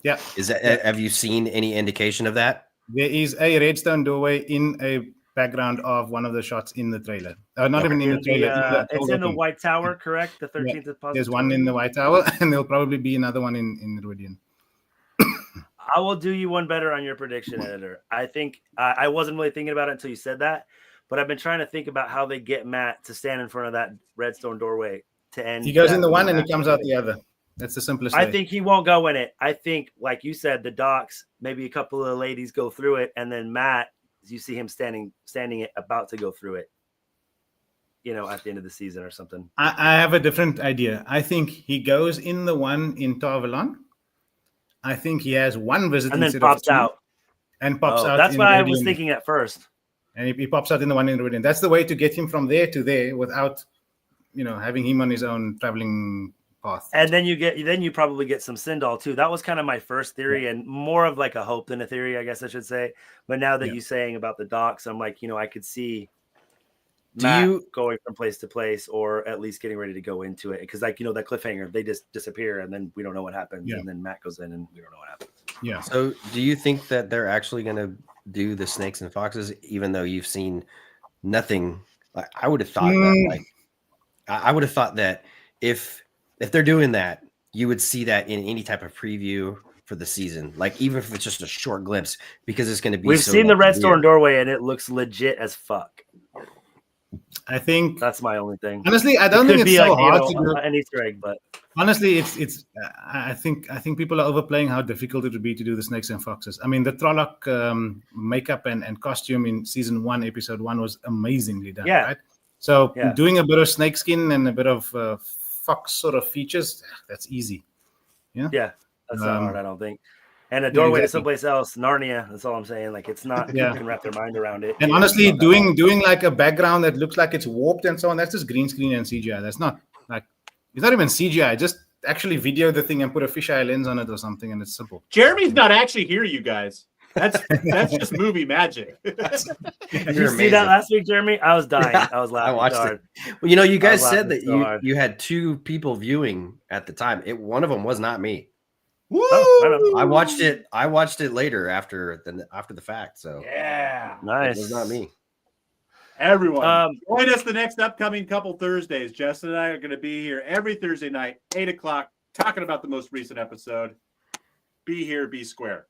Yeah. Is that? Yeah. Have you seen any indication of that? There is a redstone doorway in a background of one of the shots in the trailer. Not even in the trailer. It's in the open. White Tower, correct? The 13th is positive. There's one in the White Tower, and there'll probably be another one in Rudian. I will do you one better on your prediction, editor. I think I wasn't really thinking about it until you said that, but I've been trying to think about how they get Matt to stand in front of that Redstone Doorway to end. He goes that in the one and he match. comes out the other. That's the simplest I way. think he won't go in it. I think, like you said, the docks, maybe a couple of the ladies go through it, and then Matt, you see him standing it, about to go through it. At the end of the season or something. I have a different idea. I think he goes in the one in Tarvalon. I think he has one visiting And then set pops of 2. out. and pops out. That's in what I was Iridium. thinking at first. And he pops out in the one in Iridium. That's the way to get him from there to there without, having him on his own traveling path. And then you probably get some Sindal too. That was kind of my first theory, and more of like a hope than a theory, I guess I should say. But now that you're saying about the docks, I'm like, I could see Matt going from place to place, or at least getting ready to go into it, because that cliffhanger, they just disappear and then we don't know what happens, and then Matt goes in and we don't know what happens. Yeah. So do you think that they're actually going to do the Snakes and Foxes, even though you've seen nothing? I would have thought that I would have thought that if they're doing that, you would see that in any type of preview for the season, like even if it's just a short glimpse, because it's going to be. We've seen the Red Storm doorway, and it looks legit as fuck. I think that's my only thing. Honestly, I don't think it's so hard to do an Easter egg, but honestly, it's. I think people are overplaying how difficult it would be to do the Snakes and Foxes. I mean, the Trolloc makeup and costume in season 1, episode 1 was amazingly done. Yeah. Right? So doing a bit of snakeskin and a bit of fox sort of features, that's easy. Yeah. Yeah, that's not hard, I don't think. And a doorway to someplace else, Narnia. That's all I'm saying. Like, it's not. People can wrap their mind around it. And honestly, doing like a background that looks like it's warped and so on, that's just green screen and CGI. That's not like, it's not even CGI. Just actually video the thing and put a fisheye lens on it or something, and it's simple. Jeremy's not actually here, you guys. That's just movie magic. Did you see that last week, Jeremy? I was dying. I was laughing. I watched hard. it. Well, you guys said that you had 2 people viewing at the time. One of them was not me. Woo! I watched it later after the fact. So yeah, nice. It was not me. Everyone, join us the next upcoming couple Thursdays. Justin and I are going to be here every Thursday night, 8:00, talking about the most recent episode. Be here, be square.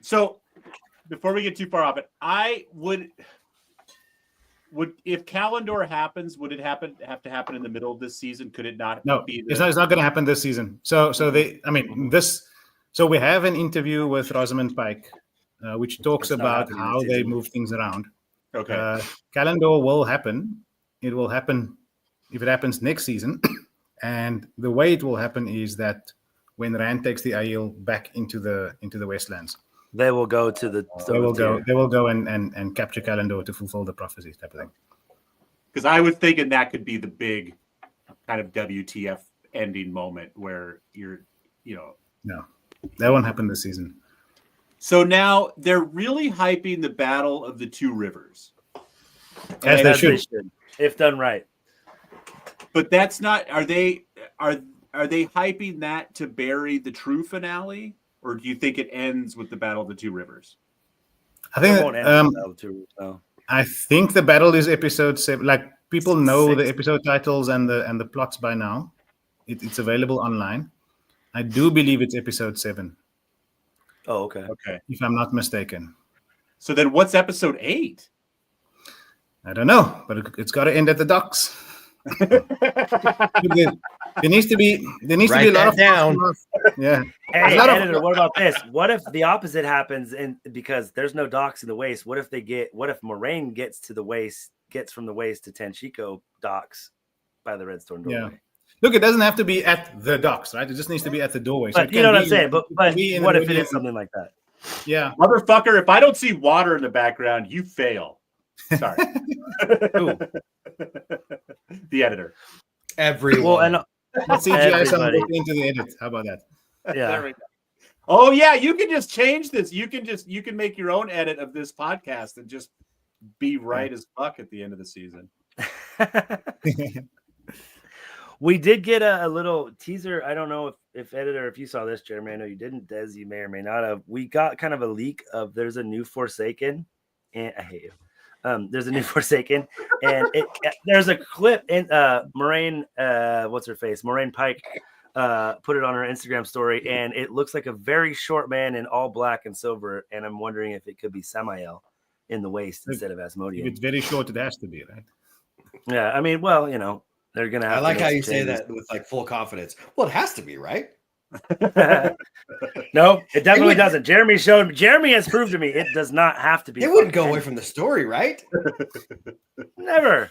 So before we get too far off it, I would if Kalendor happens, would it have to happen in the middle of this season? Could it not? No, it's not going to happen this season. So we have an interview with Rosamund Pike, which talks about how they move things around. Okay. Kalendor will happen. It will happen if it happens next season, and the way it will happen is that when Rand takes the Aiel back into the Westlands, they will go to the. They will go and capture Kalendor to fulfill the prophecy type of thing. Because I was thinking that could be the big kind of WTF ending moment where No, that won't happen this season. So now they're really hyping the Battle of the Two Rivers. As they should, if done right. But that's not. Are they hyping that to bury the true finale? Or do you think it ends with the Battle of the Two Rivers? I think I think the battle is episode 7. Like, people know the episode titles and the plots by now. It's available online. I do believe it's episode 7. Oh, okay. Okay. If I'm not mistaken. So then what's episode 8? I don't know, but it's got to end at the docks. There needs to be a lot of down. Yeah. Hey, editor, what about this? What if the opposite happens, and because there's no docks in the waste? What if Moraine gets from the waste to Tanchico docks by the Red Storm doorway? Yeah. Look, it doesn't have to be at the docks, right? It just needs to be at the doorway. But you know what I'm saying? But what if it is something like that? Yeah. Motherfucker, if I don't see water in the background, you fail. Sorry. The editor. Everyone. Well, and let's CGI someone into the edit. How about that? Yeah. There we go. Oh yeah, you can just change this. You can make your own edit of this podcast and just be right as fuck at the end of the season. We did get a little teaser. I don't know if editor, if you saw this, Jeremy. I know you didn't. Des, you may or may not have. We got kind of a leak of there's a new Forsaken, and I hate you. There's a new Forsaken, and there's a clip in Moraine. What's her face? Moraine Pike put it on her Instagram story, and it looks like a very short man in all black and silver. And I'm wondering if it could be Samael in the waist instead of Asmodean. If it's very short, it has to be, right? Yeah, I mean, well, they're gonna have. I like how you say that with like full confidence. Well, it has to be, right? No, it definitely doesn't. Jeremy has proved to me it does not have to be. It wouldn't go away from the story, right? Never.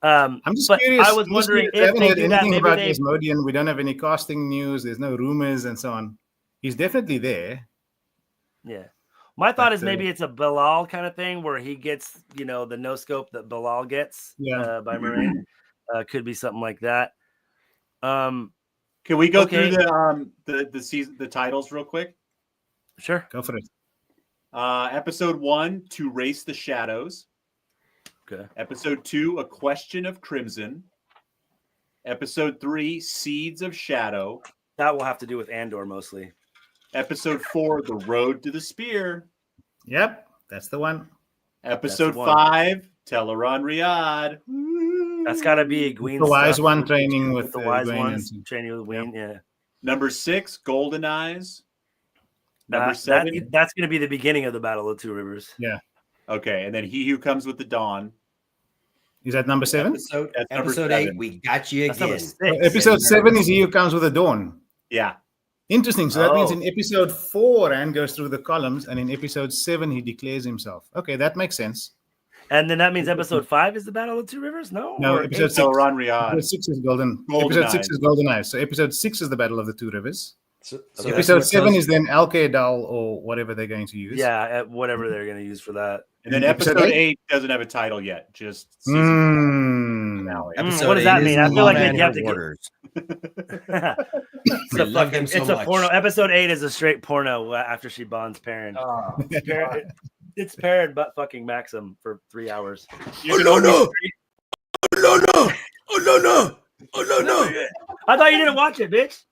I'm just curious. I was wondering if they do that. Maybe about Asmodean. We don't have any casting news. There's no rumors and so on. He's definitely there. Yeah. My thought But, is maybe it's a Bilal kind of thing where he gets, the no scope that Bilal gets Yeah. by Moraine. Could be something like that. Can we go Okay. through the season, the titles real quick? Sure. Go for it. Episode 1, To Race the Shadows. Okay. Episode 2, A Question of Crimson. Episode 3, Seeds of Shadow. That will have to do with Andor mostly. Episode 4, The Road to the Spear. Yep, that's the one. Episode the one. 5, Teleron Riyadh. That's got to be Egwene. The wise stuff one training with the wise Egwene ones and- training with Egwene. Yeah. Number 6, Golden Eyes. Number 7. That's going to be the beginning of the Battle of Two Rivers. Okay, and then He Who Comes with the Dawn. Is that number 7? Episode, That's number episode 7. 8, we got you That's number again. 6. Episode 7 is He Who Comes with the Dawn. Yeah. Interesting. So that means Oh. in episode 4, Rand goes through the columns, and in episode 7, he declares himself. Okay, that makes sense. And then that means episode 5 is the Battle of Two Rivers? No. No, Or episode 6. Teleron Riyadh. Episode 6 is Golden. Golden Episode 6 Eyes. is Golden Eyes. So episode 6 is the Battle of the Two Rivers. So Okay. that's Episode what 7 tells is then Alkaidal or whatever they're going to use. Yeah, whatever they're going to use for that. And then Episode episode eight? 8 doesn't have a title yet. Just season finale. Episode what does 8 that is mean? I feel like Law you and have to get- Orders. It's We a love them so it's a much. porno. Episode 8 is a straight porno after she bonds Perrin. It's Perrin butt fucking Maxim for 3 hours. You can only I thought you didn't watch it, bitch.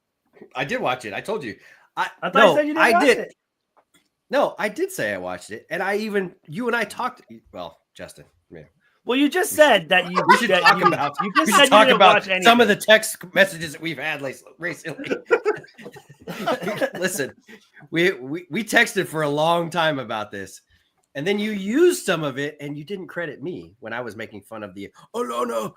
I did watch it. I told you. I thought you said you didn't watch did. it. No, I did say I watched it, and you and I talked. Well, Justin, yeah. Well, you just said that you. We should that talk you, about. You We just should said you talk didn't about watch anything. some of the text messages that we've had recently. Listen, we texted for a long time about this, and then you used some of it, and you didn't credit me when I was making fun of the Olona,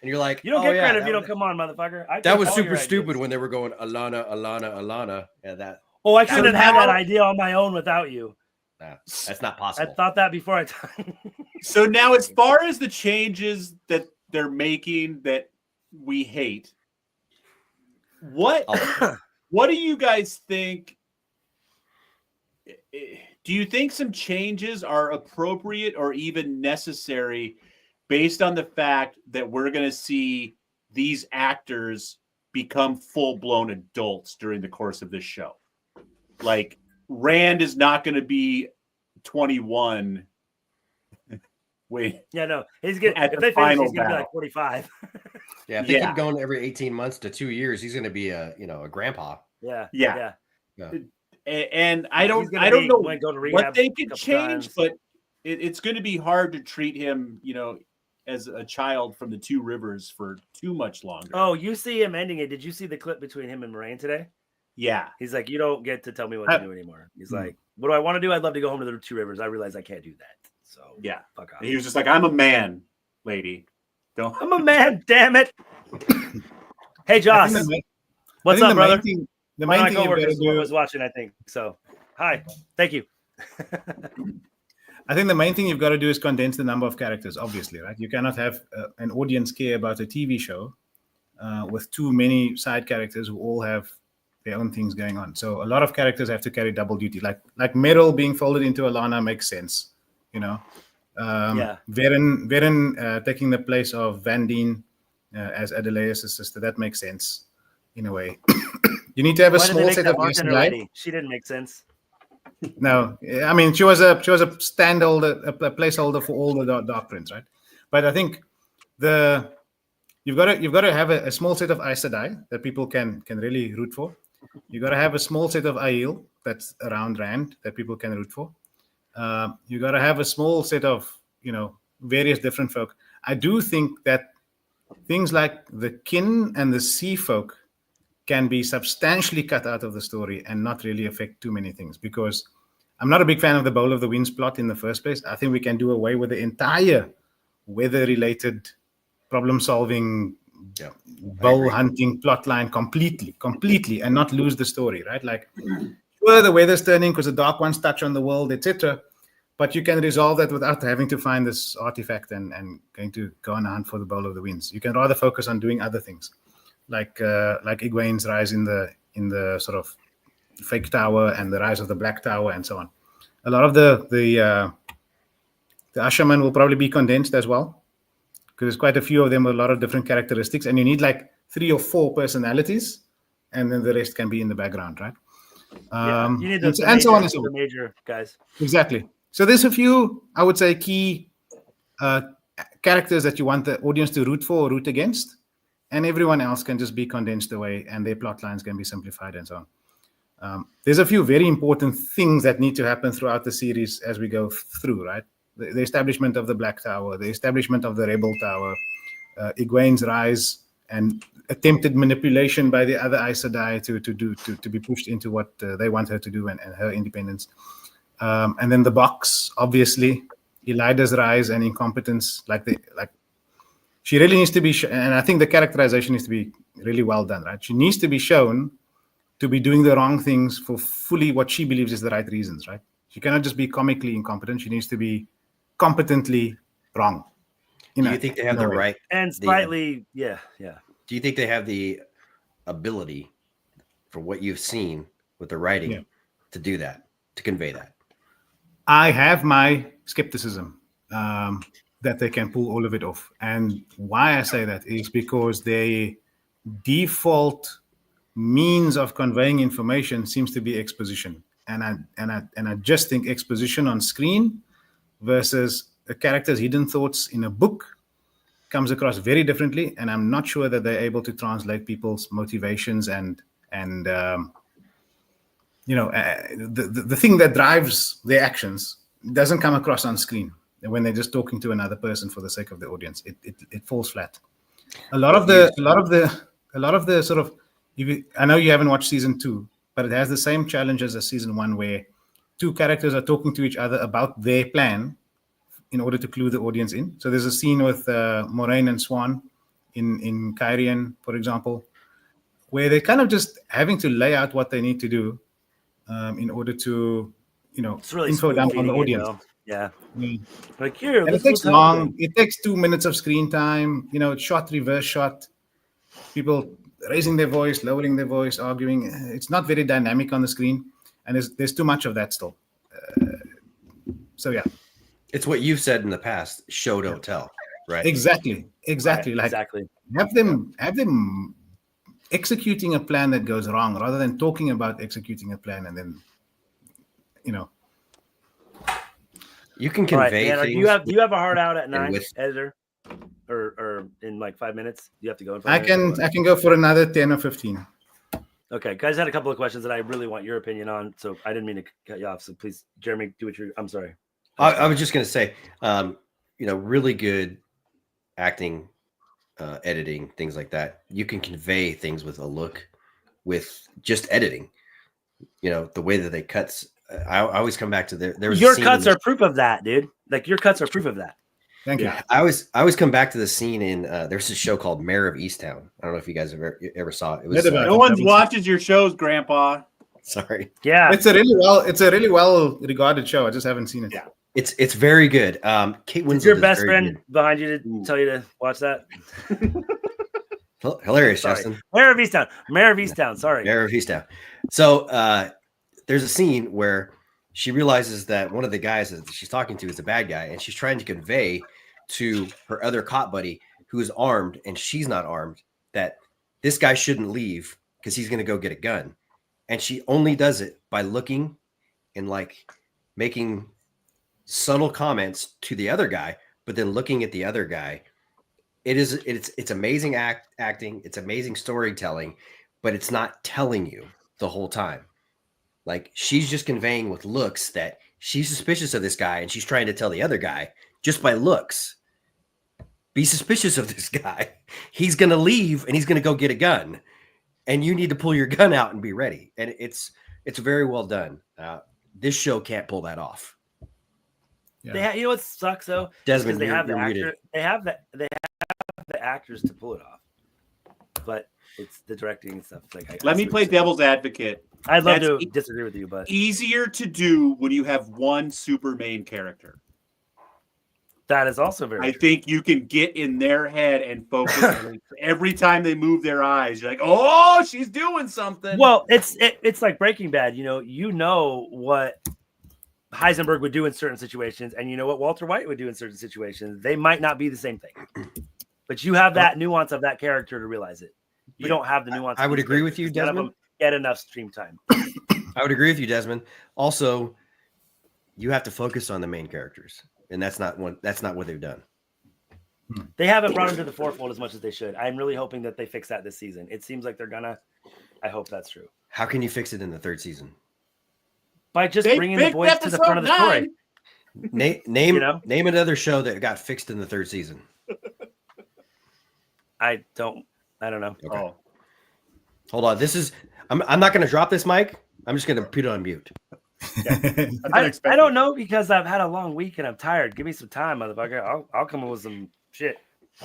and you're like, You don't "Oh, get yeah, credit if that you don't was- come on, motherfucker. I That take was all super your stupid ideas. when they were going Alana. Yeah, that Oh, I couldn't have had now- that idea on my own without you. that's not I possible. thought that before I. So now, as far as the changes that they're making that we hate, what Oh. what do you guys think? Do you think some changes are appropriate or even necessary based on the fact that we're going to see these actors become full-blown adults during the course of this show? Like, Rand is not going to be 21. Wait, Yeah, no, he's gonna. At If the they finish, final he's gonna be battle. like 45. Yeah, if they Yeah. keep going every 18 months to 2 years, he's going to be a grandpa. Yeah, Yeah. yeah. and I He's don't gonna know go to rehab what they a could couple change, times. but it's going to be hard to treat him, as a child from the Two Rivers for too much longer. Oh, you see him ending it. Did you see the clip between him and Moraine today? Yeah. He's like, you don't get to tell me what to do anymore. He's like, what do I want to do? I'd love to go home to the Two Rivers. I realize I can't do that. So Yeah. fuck off. And he was just like, I'm a man, lady. Don't. I'm a man, damn it. Hey, I Josh, think the what's main up, brother? thing, the One main of my thing you've got to coworkers do, was watching, I think. So, hi, thank you. I think the main thing you've got to do is condense the number of characters, obviously, right? You cannot have an audience care about a TV show with too many side characters who all have their own things going on. So a lot of characters have to carry double duty. Like Meryl being folded into Alana makes sense, Yeah. Varen taking the place of Vandine as Adelaeus' sister, that makes sense in a way. You need to have a Why did they small make set that of Martin Aes Sedai. already? She didn't make sense. No, I mean she was a standholder, a placeholder for all the Dark Prince, right? But I think you've got to have a small set of Aes Sedai that people can really root for. You got to have a small set of Aiel that's around Rand that people can root for. You got to have a small set of various different folk. I do think that things like the kin and the sea folk can be substantially cut out of the story and not really affect too many things, because I'm not a big fan of the Bowl of the Winds plot in the first place. I think we can do away with the entire weather-related problem-solving bowl hunting plot line completely and not lose the story, right? Like, sure, the weather's turning because the Dark Ones touch on the world, etc. But you can resolve that without having to find this artifact and going to go on a hunt for the Bowl of the Winds. You can rather focus on doing other things, like Egwene's rise in the sort of fake tower and the rise of the Black Tower and so on. A lot of the Asherman will probably be condensed as well, because there's quite a few of them with a lot of different characteristics, and you need like 3 or 4 personalities, and then the rest can be in the background, right? You need and so on and so the on. major guys. Exactly. So there's a few, I would say, key characters that you want the audience to root for or root against, and everyone else can just be condensed away, and their plot lines can be simplified and so on. There's a few very important things that need to happen throughout the series as we go through, right? The establishment of the Black Tower, the establishment of the Rebel Tower, Egwene's rise, and attempted manipulation by the other Aes Sedai to be pushed into what they want her to do and her independence. And then the box, obviously, Elida's rise and incompetence, she really needs to be, and I think the characterization needs to be really well done, right? She needs to be shown to be doing the wrong things for fully what she believes is the right reasons, right? She cannot just be comically incompetent. She needs to be competently wrong. Do you think they have the right and slightly, yeah. Do you think they have the ability, for what you've seen with the writing, to do that, to convey that? I have my skepticism that they can pull all of it off. And why I say that is because their default means of conveying information seems to be exposition. And I just think exposition on screen versus a character's hidden thoughts in a book comes across very differently. And I'm not sure that they're able to translate people's motivations and the thing that drives their actions doesn't come across on screen when they're just talking to another person for the sake of the audience. It falls flat. A lot of the sort of, I know you haven't watched season 2, but it has the same challenges as season 1, where 2 characters are talking to each other about their plan in order to clue the audience in. So there's a scene with Moraine and Swan in Kyrian, for example, where they're kind of just having to lay out what they need to do in order to, it's really info dump on the audience. Yeah. Like here, and it takes long. It takes 2 minutes of screen time. It's shot, reverse shot. People raising their voice, lowering their voice, arguing. It's not very dynamic on the screen, and there's too much of that still. So yeah, it's what you've said in the past: show don't tell, right? Exactly. Right. Exactly. Have them executing a plan that goes wrong, rather than talking about executing a plan and then, You can convey things. Do you have a hard out at 9, editor? Or in like 5 minutes? You have to go in 5 minutes? I can go for another 10 or 15. Okay, guys, I had a couple of questions that I really want your opinion on, so I didn't mean to cut you off. So please, Jeremy, do what you're. I'm sorry. I was just going to say, really good acting, editing, things like that. You can convey things with a look, with just editing. The way that they cuts. I always come back to your cuts are proof of that, dude. Like your cuts are proof of that. Thank you. I always come back to the scene in there's a show called Mayor of Easttown. I don't know if you guys ever saw it. It was no one watches your shows, Grandpa. Sorry. Yeah, it's a really well regarded show. I just haven't seen it. Yeah, it's very good. Kate Winslet. Is your best friend behind you to tell you to watch that? Hilarious, Justin. Mayor of Easttown. Sorry. Mayor of Easttown. So there's a scene where she realizes that one of the guys that she's talking to is a bad guy, and she's trying to convey to her other cop buddy who is armed and she's not armed that this guy shouldn't leave because he's going to go get a gun. And she only does it by looking and making subtle comments to the other guy, but then looking at the other guy. It's amazing acting. It's amazing storytelling, but it's not telling you the whole time. She's just conveying with looks that she's suspicious of this guy, and she's trying to tell the other guy just by looks, be suspicious of this guy. He's going to leave and he's going to go get a gun, and you need to pull your gun out and be ready. And it's very well done. This show can't pull that off. Yeah. You know what sucks though? Desmond, they have the actors to pull it off, but it's the directing and stuff. Let me play devil's advocate. I'd love to disagree with you, but easier to do when you have one super main character. That is also very I true. think you can get in their head and focus on it. Every time they move their eyes. You're like, oh, she's doing something. Well, it's like Breaking Bad. You know what Heisenberg would do in certain situations, and you know what Walter White would do in certain situations. They might not be the same thing, but you have that nuance of that character to realize it. You don't have the nuance. I would of these agree with you, characters. None of Desmond. them get enough stream time. I would agree with you, Desmond. Also, you have to focus on the main characters, and that's not what they've done. They haven't brought him to the forefront as much as they should. I'm really hoping that they fix that this season. It seems like they're gonna. I hope that's true. How can you fix it in the third season? By just They bringing the picked boys to the front of the story. episode Name another show that got fixed in the third season. I don't know. Okay. Oh, Hold on. I'm not going to drop this mic. I'm just going to put it on mute. that's I don't know because I've had a long week and I'm tired. Give me some time, motherfucker. I'll come up with some shit.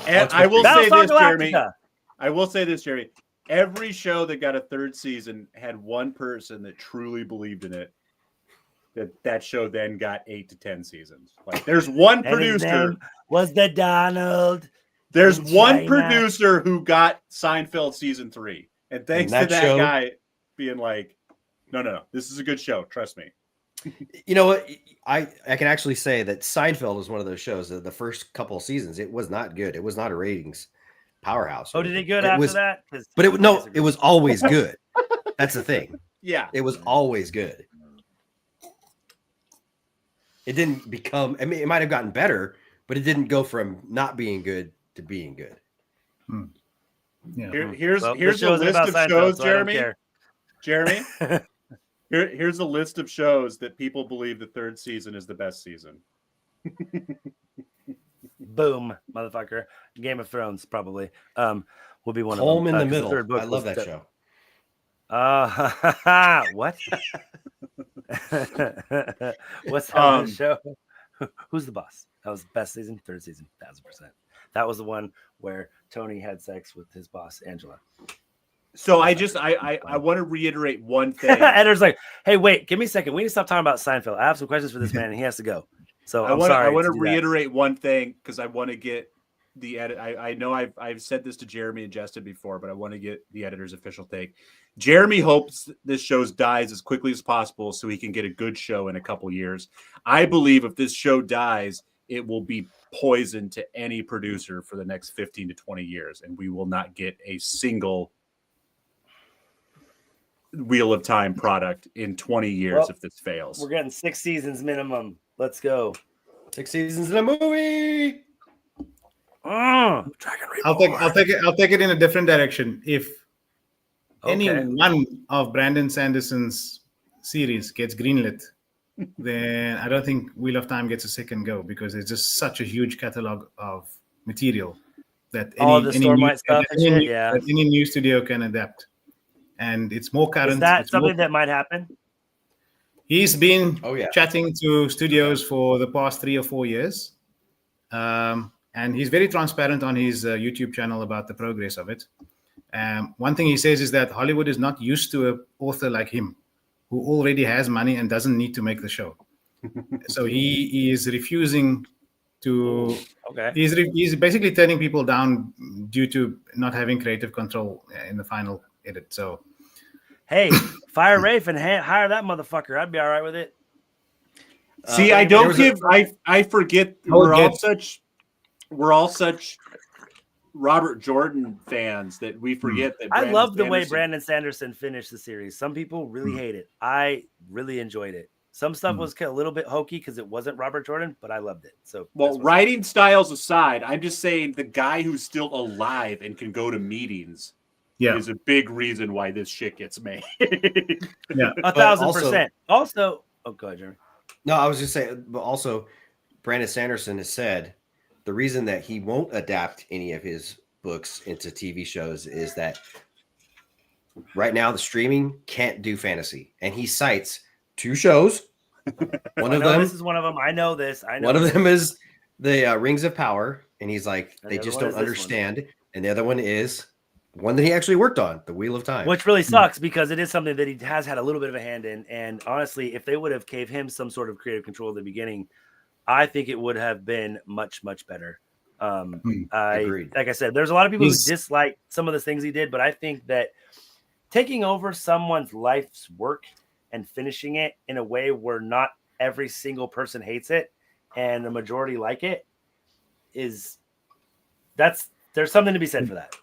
And I will say Battlestar this, Jeremy. Galactica. I will say this, Jeremy. Every show that got a third season had one person that truly believed in it. That show then got 8 to 10 seasons. Like there's one And his producer. name was the Donald. There's in one China. producer who got Seinfeld season 3, and thanks And to that that show- guy being like, "No, this is a good show. Trust me." You know what? I can actually say that Seinfeld was one of those shows that the first couple of seasons, it was not good. It was not a ratings powerhouse. Oh, did it good after that? 'Cause But I it disagree. was always good. That's the thing. Yeah, It was always good. It didn't become, I mean, it might have gotten better, but it didn't go from not being good to being good. Yeah. here's Well, here's this a show isn't list about of Seinfeld, shows, so I don't Jeremy. care. Jeremy, here's a list of shows that people believe the third season is the best season. Boom, motherfucker. Game of Thrones probably will be one Home of in them. the 'Cause middle. third book I love was that show. What? What's that show? Who's the boss? That was best season, third season, 1000%. That was the one where Tony had sex with his boss, Angela. So I want to reiterate one thing. Edgar's like, hey, wait, give me a second. We need to stop talking about Seinfeld. I have some questions for this man, and he has to go. So I want to reiterate one thing because I want to get the edit. I know I've said this to Jeremy and Justin before, but I want to get the editor's official take. Jeremy hopes this show dies as quickly as possible so he can get a good show in a couple years. I believe if this show dies, it will be poison to any producer for the next 15 to 20 years, and we will not get a single Wheel of Time product in 20 years Well, if this fails. We're getting 6 seasons minimum. Let's go. 6 seasons in a movie. Dragon I'll take it in a different direction. If any Okay. one of Brandon Sanderson's series gets greenlit, then I don't think Wheel of Time gets a second go because it's just such a huge catalog of material that All the Stormlight stuff and shit, yeah. that any new studio can adapt. And it's more current. Is that it's more- something that might happen? He's been Oh, yeah. chatting to studios for the past 3 or 4 years. And he's very transparent on his YouTube channel about the progress of it. One thing he says is that Hollywood is not used to an author like him who already has money and doesn't need to make the show. So he is refusing to. Okay. He's basically turning people down due to not having creative control in the final edit. So Hey, fire Rafe and hire that motherfucker. I'd be all right with it. See, there I don't was give. I forget. We're all such Robert Jordan fans that we forget that. I Brandon love the way Sanderson- Brandon Sanderson finished the series. Some people really hate it. I really enjoyed it. Some stuff was a little bit hokey because it wasn't Robert Jordan, but I loved it. So, Well, that's what's writing styles aside, I'm just saying the guy who's still alive and can go to meetings yeah, is a big reason why this shit gets made. yeah. up. But 1,000%. Also, oh, go ahead, Jeremy. No, I was just saying, but also Brandon Sanderson has said the reason that he won't adapt any of his books into TV shows is that right now the streaming can't do fantasy. And he cites 2 shows. One I of know them, this is one of them. I know this. I know one of this. them is the Rings of Power, and he's like, And they the just other one don't is this one. understand. And the other one is one that he actually worked on, The Wheel of Time. Which really sucks because it is something that he has had a little bit of a hand in. And honestly, if they would have gave him some sort of creative control at the beginning, I think it would have been much, much better. Agreed. Like I said, there's a lot of people He's- who dislike some of the things he did, but I think that taking over someone's life's work and finishing it in a way where not every single person hates it and the majority like it there's something to be said for that.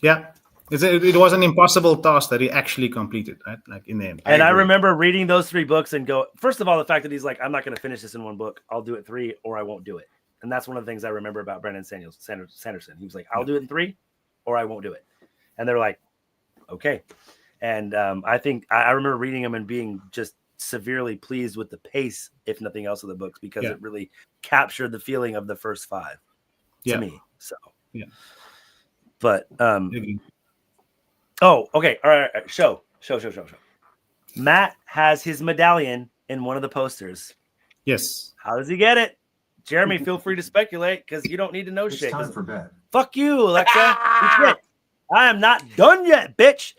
Yeah. It was an impossible task that he actually completed, right? Like in the end. And I agree. remember reading those 3 books and go, first of all, the fact that he's like, I'm not going to finish this in 1 book. I'll do it 3 or I won't do it. And that's one of the things I remember about Brandon Sanderson. He was like, I'll do it in 3 or I won't do it. And they're like, okay. And I think I remember reading them and being just severely pleased with the pace, if nothing else, of the books, because it really captured the feeling of the first 5 to me. So, but, oh, okay. All right. Show. Matt has his medallion in one of the posters. Yes. How does he get it? Jeremy, feel free to speculate because you don't need to know It's shit. time for bed. Fuck you, Alexa. Eat shit. I am not done yet, bitch.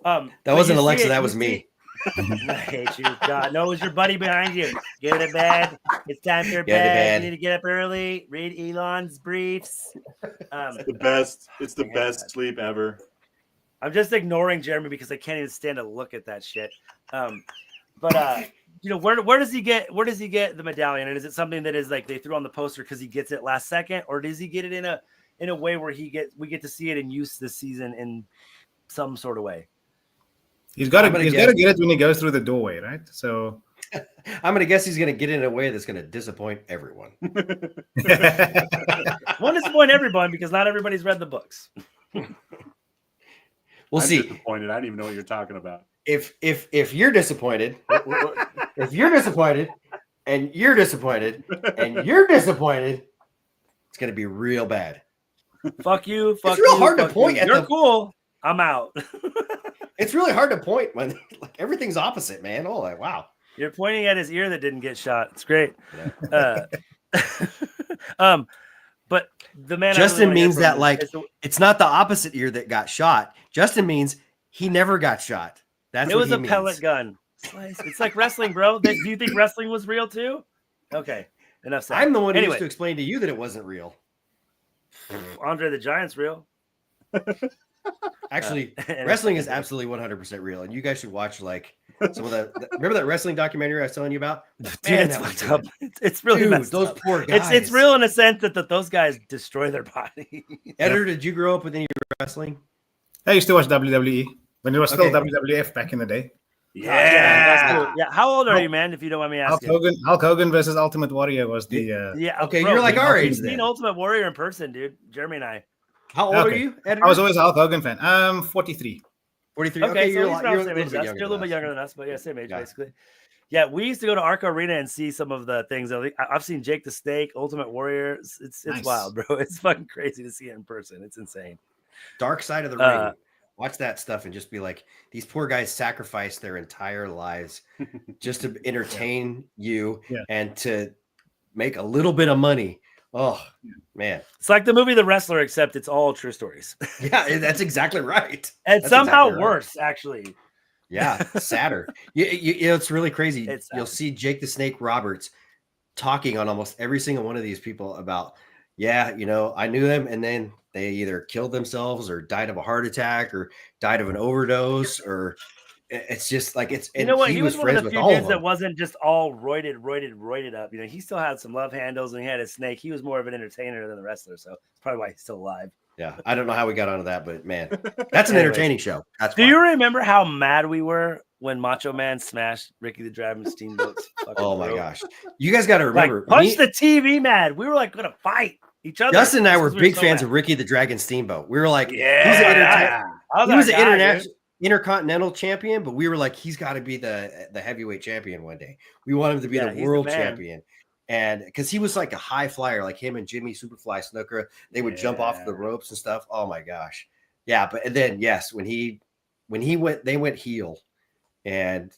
That but wasn't you see Alexa. it, That you was see- me. I hate you. God, no, it was your buddy behind you. Go to bed. It's time for Go to bed. bed. You need to get up early. Read Elon's briefs. The best. It's the best sleep ever. I'm just ignoring Jeremy because I can't even stand to look at that shit. But you know, where does he get the medallion? And is it something that is like they threw on the poster because he gets it last second, or does he get it in a way where we get to see it in use this season in some sort of way? He's got I'm gonna to guess- get it when he goes through the doorway, right? So I'm gonna guess he's gonna get it in a way that's gonna disappoint everyone. Won't disappoint everyone because not everybody's read the books. We'll I'm see. disappointed. I don't even know what you're talking about. If you're disappointed, if you're disappointed, and you're disappointed, and you're disappointed, it's gonna be real bad. Fuck you. Fuck It's real you, hard to fuck point you. at You're the- cool. I'm out. It's really hard to point when like everything's opposite, man. Oh, like, wow. You're pointing at his ear that didn't get shot. It's great. Yeah. But the man I Justin really wanna hear means from that, is- like, is the- It's not the opposite ear that got shot. Justin means he never got shot. That's it what was he a means. pellet gun. Slice. It's like wrestling, bro. Do you think wrestling was real too? Okay, enough said. I'm the one who anyway. used to explain to you that it wasn't real. Andre the Giant's real. Actually, Anyway. wrestling is absolutely 100% real, and you guys should watch like some of the. Remember that wrestling documentary I was telling you about? Dude, Man, it's that was fucked up. good. It's really Dude, messed those up. poor guys. It's real in a sense that those guys destroy their body. Editor, did you grow up with any wrestling? I used to watch WWE when it was still Okay. WWF back in the day. That's cool. Yeah. How old are you, man? If you don't mind me Hulk asking. Hogan versus Ultimate Warrior was the. Yeah. Okay, you're like our age We've seen then. Ultimate Warrior in person, dude. Jeremy and I. How old are Okay. you, Editor? I was always a Hulk Hogan fan. 43. 43. Okay, Okay, so you're, he's a, around you're a the same little age. bit You're younger. a little than bit us. younger than us, but yeah, same age Yeah. basically. Yeah, we used to go to Arco Arena and see some of the things. I've seen Jake the Snake, Ultimate Warrior. It's Nice. wild, bro. It's fucking crazy to see it in person. It's insane. Dark Side of the Ring. Watch that stuff and just be like, these poor guys sacrificed their entire lives just to entertain you Yeah. and to make a little bit of money. Oh man, It's like the movie The Wrestler, except it's all true stories, yeah, that's exactly right. and That's somehow exactly right. worse, actually. Yeah, sadder. You know, it's really crazy. It's You'll sad. see Jake the Snake Roberts talking on almost every single one of these people about, yeah, you know, I knew them, and then they either killed themselves or died of a heart attack or died of an overdose, or it's just like it's. You and know what? He was one friends of the with few all of dudes that them. wasn't just all roided up. You know, he still had some love handles and he had his snake. He was more of an entertainer than the wrestler, so that's probably why he's still alive. Yeah, I don't know how we got onto that, but man, that's an Anyways. entertaining show. That's Do fine. you remember how mad we were when Macho Man smashed Ricky the Dragon Steamboat's fucking Oh my throat? gosh, you guys got to Like, remember. punch me- the TV mad. We were like gonna fight each other. Justin and I just were 'cause big so fans mad. of Ricky the Dragon Steamboat. We were like, Yeah, he's an I he was an that guy, international dude. intercontinental champion, but we were like, he's got to be the heavyweight champion one day. We want him to be Yeah, the he's the world man. champion. And because he was like a high flyer, like him and Jimmy Superfly Snuka, they would jump off the Yeah. ropes and stuff. Oh my gosh. Yeah, but and then yes, when he went, they went heel and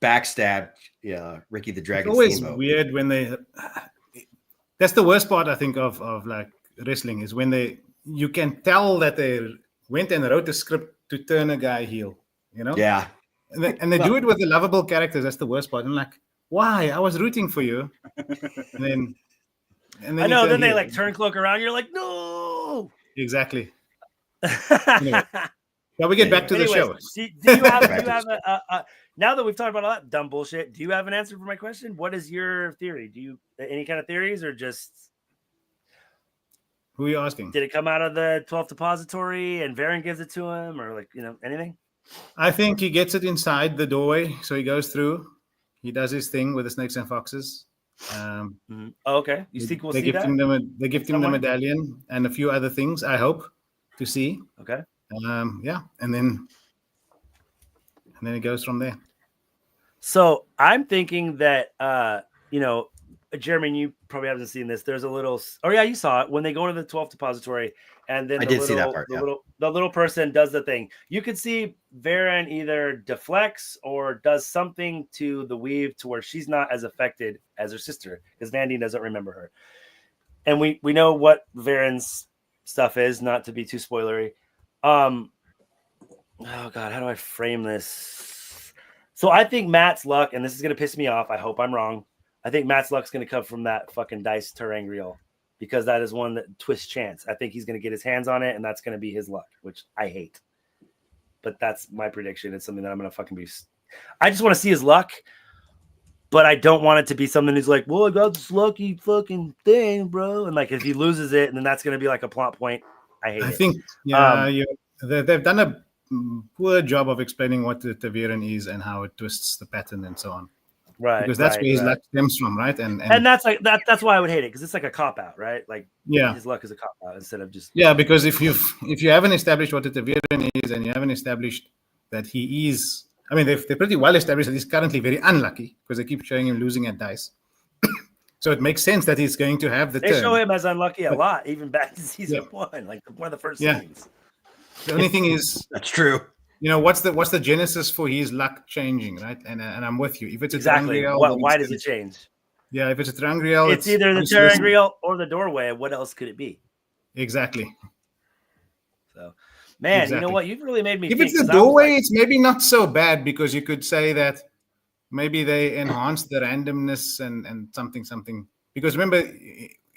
backstabbed Ricky the It's Dragon always Steamboat. weird when they. That's the worst part, I think, of like wrestling is when you can tell that they went and wrote a script to turn a guy heel. You know. Yeah. And they do it with the lovable characters. That's the worst part. I'm like, why? I was rooting for you. And then I you know. turn Then they heel. like turn cloak around. You're like, no. Exactly. Now we get back to the Anyways, show. do you have a now that we've talked about all that dumb bullshit, do you have an answer for my question? What is your theory? Do you any kind of theories or just Who are you asking? did it come out of the 12th depository and Varen gives it to him or like, anything? I think he gets it inside the doorway, so he goes through. He does his thing with the snakes and foxes. Oh, okay. You think we'll see that? They give him the somewhere? medallion and a few other things. I hope to see. Okay. Yeah, and then it goes from there. So I'm thinking that Jeremy, you probably haven't seen this. There's a little you saw it when they go to the 12th depository, and then I did see that part, yeah. the little person does the thing. You could see Varen either deflects or does something to the weave to where she's not as affected as her sister, because Vandy doesn't remember her. And we know what Varen's stuff is, not to be too spoilery. Oh God, how do I frame this? So I think Matt's luck, and this is gonna piss me off. I hope I'm wrong. I think Matt's luck's gonna come from that fucking dice ter'angreal, because that is one that twists chance. I think he's gonna get his hands on it, and that's gonna be his luck, which I hate. But that's my prediction. It's something that I'm gonna fucking be. I just want to see his luck, but I don't want it to be something he's like, well, I got this lucky fucking thing, bro. And like if he loses it, and then that's gonna be like a plot point. I hate it. I think they've done a poor job of explaining what the Varen is and how it twists the pattern and so on. Right. Because that's where his luck stems from, right? And that's like that's why I would hate it, because it's like a cop out, right? Like his luck is a cop out instead of just because if you haven't established what the Varen is and you haven't established that he is, I mean, they're pretty well established that he's currently very unlucky because they keep showing him losing at dice. So it makes sense that he's going to have the They turn. show him as unlucky a lot, even back in season 1, like one of the first scenes. The only thing is, That's true. what's the genesis for his luck changing, right? And I'm with you. If it's a Exactly. ter'angreal, Why does it change? Yeah, if it's a ter'angreal, It's either the ter'angreal or the doorway. What else could it be? Exactly. So, man, you know what? You've really made me. If it's the doorway, it's maybe not so bad, because you could say that maybe they enhanced the randomness and something. Because remember,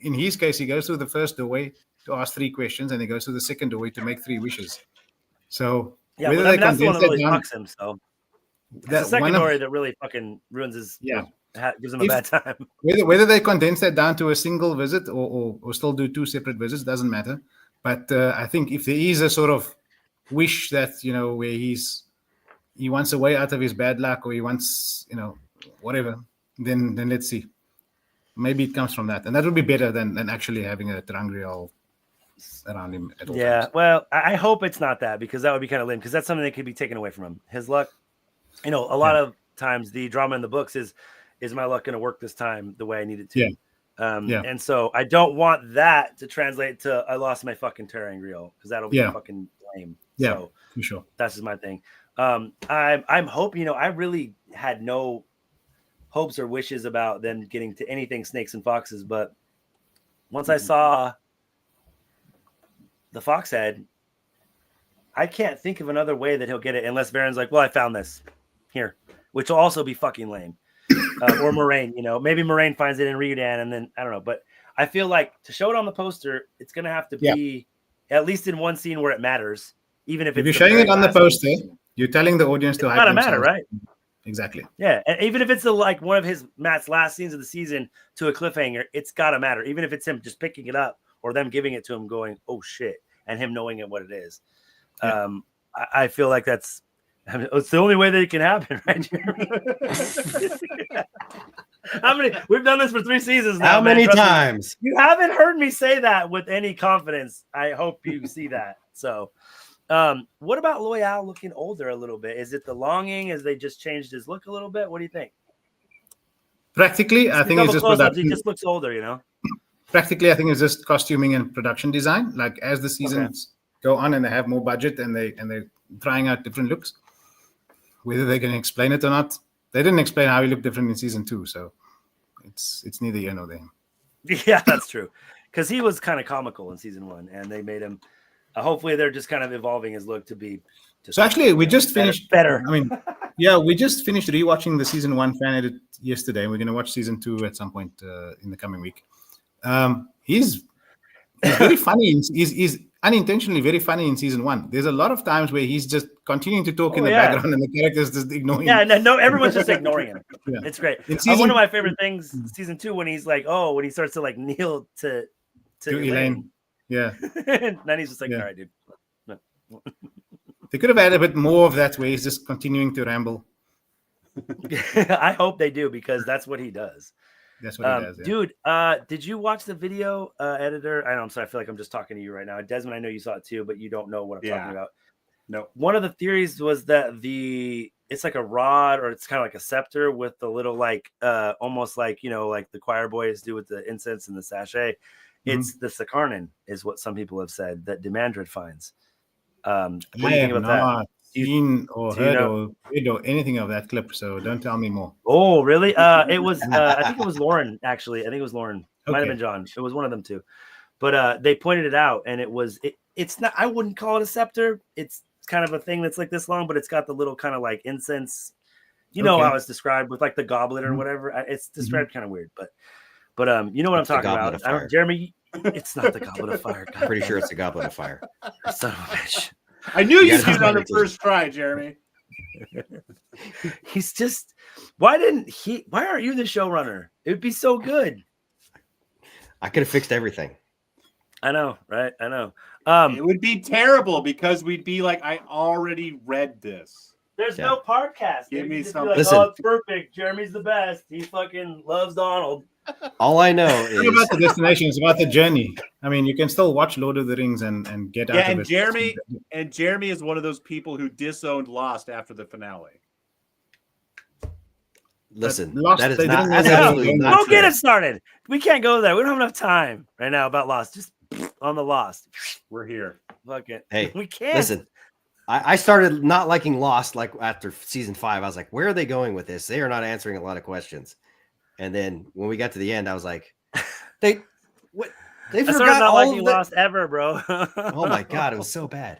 in his case, he goes through the first doorway to ask 3 questions, and he goes through the second doorway to make 3 wishes. So whether they that's the one that really fucks him. So that's the second doorway that really fucking ruins his. Gives him a bad time. Whether they condense that down to a single visit or still do 2 separate visits doesn't matter. But I think if there is a sort of wish that where he wants a way out of his bad luck, or he wants whatever, then let's see. Maybe it comes from that, and that would be better than actually having a ter'angreal around him at all times. Well, I hope it's not that, because that would be kind of lame, because that's something that could be taken away from him. His luck, a lot of times the drama in the books is my luck going to work this time the way I need it to? And so I don't want that to translate to I lost my fucking ter'angreal, because that'll be fucking lame. Yeah, so for sure. That's just my thing. I'm hoping, I really had no hopes or wishes about them getting to anything snakes and foxes, but once I saw the fox head, I can't think of another way that he'll get it unless Varen's like, well, I found this here, which will also be fucking lame. Or Moraine, maybe Moraine finds it in Riordan, and then I don't know, but I feel like to show it on the poster, it's going to have to be at least in one scene where it matters, even if you're showing it on the poster, you're telling the audience to hype themselves. It's got to matter, right? Exactly. Yeah, and even if it's one of Matt's last scenes of the season to a cliffhanger, it's got to matter. Even if it's him just picking it up or them giving it to him, going, "Oh shit," and him knowing it what it is. Yeah. I feel like it's the only way that it can happen, right, Jeremy? We've done this for 3 seasons now. How many times? You haven't heard me say that with any confidence. I hope you see that. So. What about Loial looking older a little bit? Is it the longing? As they just changed his look a little bit? What do you think? Practically, I think it's just production. He just looks older, Practically, I think it's just costuming and production design. Like as the seasons go on and they have more budget and they're trying out different looks, whether they can explain it or not. They didn't explain how he looked different in season 2, so it's neither here nor there. Yeah, that's true. Because he was kind of comical in season 1, and they made him. Hopefully, they're just kind of evolving his look to be. So actually, we just finished. Better. I mean, Yeah, we just finished rewatching the season 1 fan edit yesterday, and we're going to watch season 2 at some point in the coming week. He's very funny. He's unintentionally very funny in season 1. There's a lot of times where he's just continuing to talk in the background, and the characters just ignoring him. Yeah, no, everyone's just ignoring him. Yeah. It's great. In One of my favorite things, season 2, when he's like, when he starts to like kneel to Elaine. Yeah. And then he's just like, Yeah. all right, dude. They could have had a bit more of that where he's just continuing to ramble. I hope they do, because that's what he does. That's what he does. Yeah. Dude, did you watch the video editor? I know, I'm sorry. I feel like I'm just talking to you right now. Desmond, I know you saw it too, but you don't know what I'm talking about. No. One of the theories was that it's like a rod, or it's kind of like a scepter with the little almost like, like the choir boys do with the incense and the sachet. It's the Sakarnan is what some people have said that Demandred finds. What do you think about that? Not seen or heard or read or anything of that clip, so don't tell me more. Oh, really? It was I think it was Lauren, actually. I think it was Lauren. It might have been John. It was one of them too. But they pointed it out, and it's not, I wouldn't call it a scepter. It's kind of a thing that's like this long, but it's got the little kind of like incense, how it's described with like the goblet or whatever. It's described kind of weird, but you know what I'm talking about. Jeremy, it's not the goblet of fire. I'm pretty sure it's a goblet of fire. Son of a bitch. I knew you'd gotta get it on the do first try, Jeremy. He's just, why aren't you the showrunner? It would be so good. I could have fixed everything. I know, right? I know. It would be terrible because we'd be like, I already read this. There's no podcast. Give me just some- be like, Listen. it's perfect. Jeremy's the best. He fucking loves Donald. All I know It's not is about the destination, it's about the journey. I mean, you can still watch Lord of the Rings and get out of it. Jeremy is one of those people who disowned Lost after the finale. listen. Lost, That is they not. didn't That's really have absolutely to go not Don't get true. it started. We can't go there. We don't have enough time right now about Lost. Just on the Lost. We're here. Fuck it. Hey, we can't. Listen, I started not liking Lost like after season 5. I was like, where are they going with this? They are not answering a lot of questions. And then when we got to the end, I was like, they I started forgot not all liking of the... Lost ever, bro. Oh my god, it was so bad.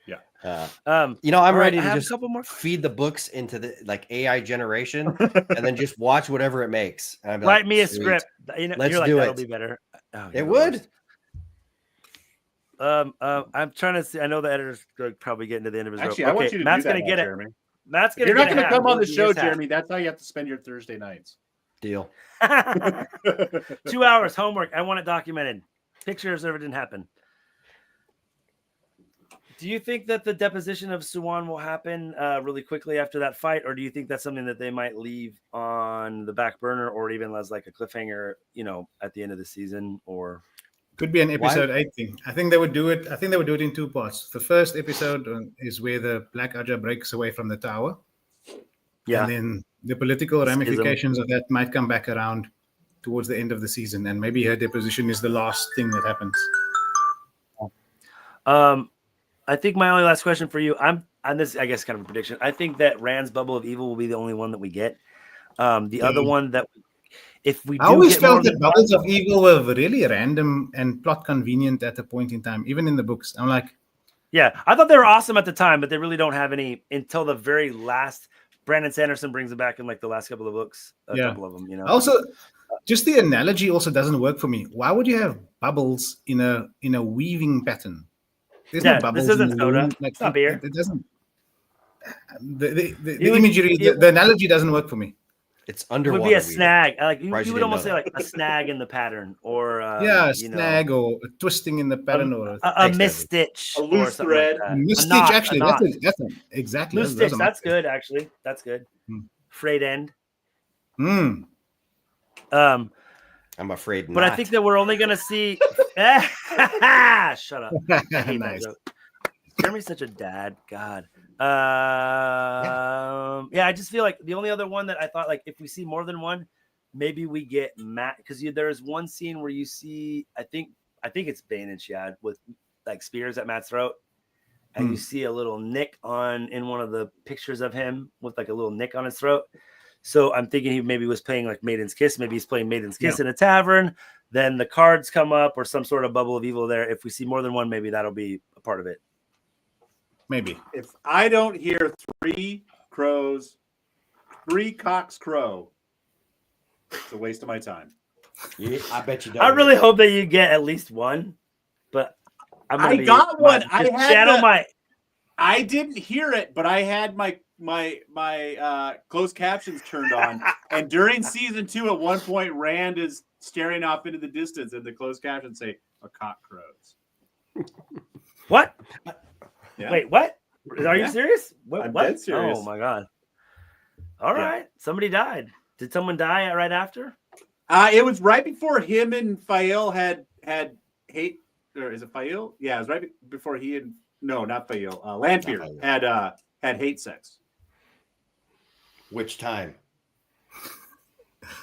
Yeah. I'm all right, ready I to have a just couple more. feed the books into the AI generation and then just watch whatever it makes. And I'd be Write like, me a "Sweet." script. Let's You're like, do that'll it. be better. Oh, It you're the would. worst. I'm trying to see. I know the editor's probably getting to the end of his Actually, rope. I want you to Matt's do that gonna get it. Jeremy. Matt's If gonna. you're not get going to a hat. come on the We'll show, do his hat. Jeremy, that's how you have to spend your Thursday nights. Deal. 2 hours homework. I want it documented. Pictures of it didn't happen. Do you think that the deposition of Suwan will happen really quickly after that fight, or do you think that's something that they might leave on the back burner, or even as like a cliffhanger, at the end of the season? Or Could be an episode 8 thing. I think they would do it. I think they would do it in 2 parts. The first episode is where the Black Aja breaks away from the tower. yeah, And then the political Schism. ramifications of that might come back around towards the end of the season. And maybe her deposition is the last thing that happens. I think my only last question for you, and this, I guess, kind of a prediction. I think that Rand's Bubble of Evil will be the only one that we get. The other one that, if we do I always get more felt that than Bubbles of Evil were really random and plot convenient at a point in time, even in the books. I'm like, yeah, I thought they were awesome at the time, but they really don't have any until the very last. Brandon Sanderson brings it back in like the last couple of books, a couple of them, Also, just the analogy also doesn't work for me. Why would you have bubbles in a weaving pattern? There's no bubbles. This isn't in the soda. loom. It's not beer. It doesn't. The You would- imagery, the analogy doesn't work for me. It's It underwater. would be a weaving. snag. Like you Surprised you would didn't almost know say like a snag in the pattern, or A snag or a twisting in the pattern or a Thanks, misstitch, A loose or something thread. like that. misstitch. A knot, Actually, a knot. that's exactly Loose those stitch. are my That's good. Actually, that's good. Hmm. Frayed end. Mm. I'm afraid But I not. think that we're only gonna see. Shut up. I hate that Nice. joke. Jeremy's such a dad. God. Yeah, I just feel like the only other one that I thought, like, if we see more than one, maybe we get Matt, because there's one scene where you see, I think it's Bane and Shiad with like spears at Matt's throat, and you see a little nick in one of the pictures of him with like a little nick on his throat. So I'm thinking he maybe was playing like Maiden's Kiss. Maybe he's playing Maiden's Kiss in a tavern. Then the cards come up or some sort of bubble of evil there. If we see more than one, maybe that'll be a part of it. Maybe. If I don't hear 3 crows. 3 cocks crow. It's a waste of my time. Yeah, I bet you don't. I really hope that you get at least one, but I got one. I had channel the- my. I didn't hear it, but I had my closed captions turned on. And during season 2, at one point, Rand is staring off into the distance, and the closed captions say, "A cock crows." What? Yeah. Wait, what? Are you Yeah. serious? What? I'm what? dead serious. Oh my god! All Yeah. right, somebody died. Did someone die right after? It was right before him and Fael had hate, or is it Fael? Yeah, it was right before he and no, not Fael. Lanfear Fael. had hate sex. Which time?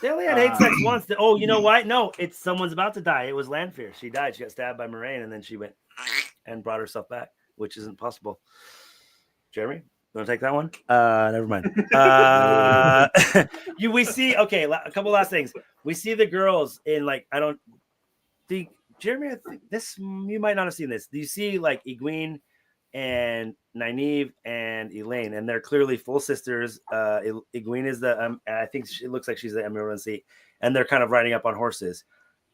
They only had hate sex once. Oh, you know what? No, it's someone's about to die. It was Lanfear. She died. She got stabbed by Moraine, and then she went and brought herself back, which isn't possible. Jeremy, you want to take that one? Never mind. We see. Okay, a couple last things. We see the girls in like I don't think Jeremy. I think this you might not have seen this. Do you see like Egwene and Nynaeve and Elaine, and they're clearly full sisters. Egwene is the I think it looks like she's the Emerald in Sea, and they're kind of riding up on horses.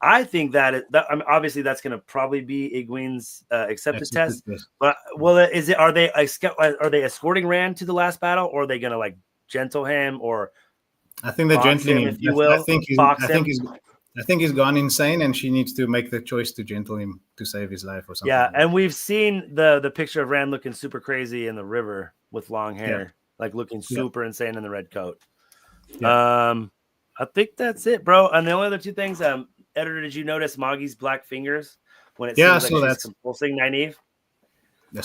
I think that obviously that's going to probably be Egwene's accepted test. But are they escorting Rand to the last battle, or are they going to like gentle him, or I think they're box gentling him, him. if you will, I think he's gone insane, and she needs to make the choice to gentle him to save his life or something. Yeah, like that. and we've seen the picture of Rand looking super crazy in the river with long hair, like looking super insane in the red coat. Yeah. I think that's it, bro. And the only other two things, editor, did you notice Moggy's black fingers when it seems like she's compulsing Nynaeve?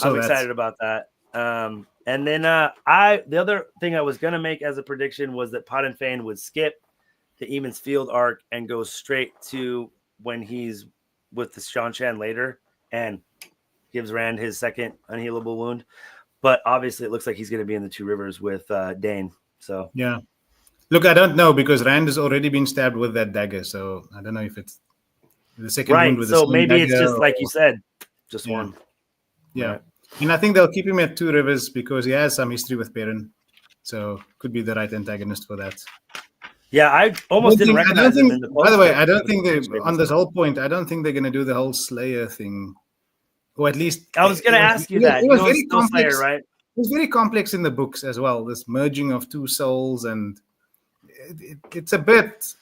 I'm excited about that. And then the other thing I was gonna make as a prediction was that Pot and Fane would skip the Eamon's Field arc and go straight to when he's with the Seanchan later and gives Rand his second unhealable wound. But obviously it looks like he's going to be in the Two Rivers with Dane. So yeah. Look, I don't know because Rand has already been stabbed with that dagger. So I don't know if it's the second wound with the same maybe it's dagger just like you said, just one. Yeah. Right. And I think they'll keep him at Two Rivers because he has some history with Perrin. So could be the right antagonist for that. Yeah, I almost didn't recognize him in the by the way, I don't think they on this whole point, I don't think they're gonna do the whole Slayer thing. Or at least I was gonna ask you that. It was very complex, Slayer, right? It was very complex in the books as well, this merging of two souls, and it's a bit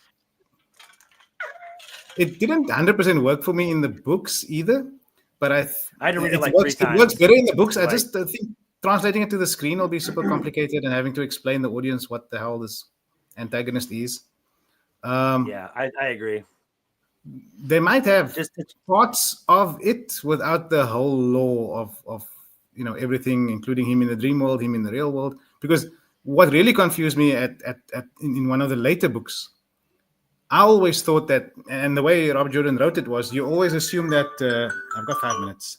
it didn't 100% work for me in the books either. But I had to read it like works, 3 times. It works better in the books. Like, I just think translating it to the screen will be super complicated and having to explain the audience what the hell this antagonist is. Yeah, I agree. They might have Just parts of it without the whole lore of everything, including him in the dream world, him in the real world. Because what really confused me in one of the later books, I always thought that, and the way Robert Jordan wrote it was, you always assume that I've got 5 minutes.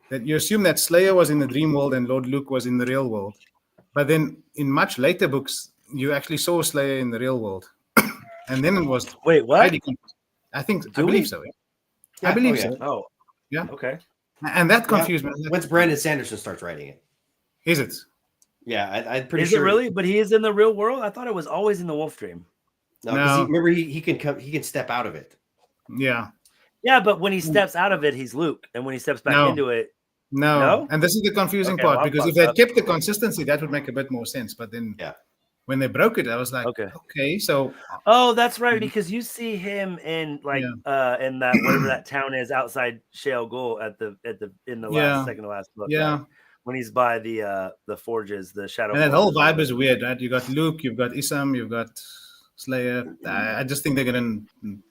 That you assume that Slayer was in the dream world and Lord Luke was in the real world. But then in much later books, you actually saw Slayer in the real world. And then it was... Wait, what? I believe so. Yeah, I believe so. Oh. Yeah. Okay. And that confused me. Once Brandon Sanderson starts writing it. Is it? Yeah, I'm pretty Is sure. it really? But he is in the real world? I thought it was always in the Wolf Dream. No, 'cause remember he can step out of it. Yeah. Yeah, but when he steps out of it, he's Luke. And when he steps back into it, No. And this is the confusing part, because if they had kept the consistency, that would make a bit more sense. But then when they broke it, I was like, okay, so oh, that's right, because you see him in like in that whatever that town is outside Shale Ghoul in the last second to last book. Yeah. Right? When he's by the forges, the shadow. And that whole vibe is weird, right? You got Luke, you've got Isam, you've got Slayer. I just think they're gonna, and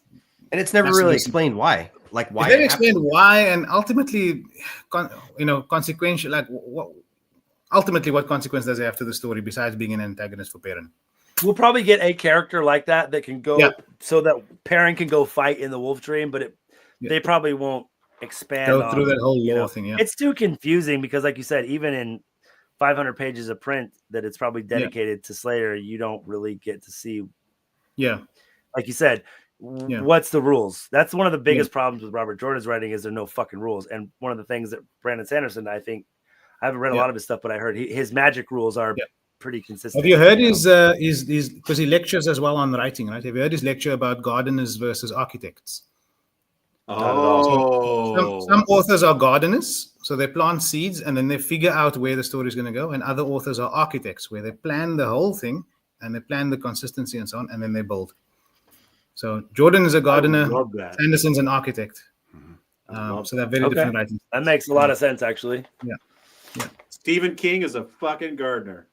it's never really explained why. Like why? They explain why, and ultimately, consequential. Like ultimately, what consequence does it have to the story besides being an antagonist for Perrin? We'll probably get a character like that can go so that Perrin can go fight in the Wolf Dream, but they probably won't expand through that whole lore thing. Yeah, it's too confusing because, like you said, even in 500 pages of print that it's probably dedicated to Slayer, you don't really get to see. Yeah, like you said. What's the rules? That's one of the biggest problems with Robert Jordan's writing is there are no fucking rules. And one of the things that Brandon Sanderson, I think, I haven't read a lot of his stuff, but I heard his magic rules are pretty consistent. Have you heard know? his because he lectures as well on writing, right? Have you heard his lecture about gardeners versus architects? Some authors are gardeners, so they plant seeds and then they figure out where the story is going to go. And other authors are architects, where they plan the whole thing and they plan the consistency and so on, and then they build. So Jordan is a gardener. love that. Anderson's an architect. So they're very different writing. That makes a lot of sense, actually. Stephen King is a fucking gardener.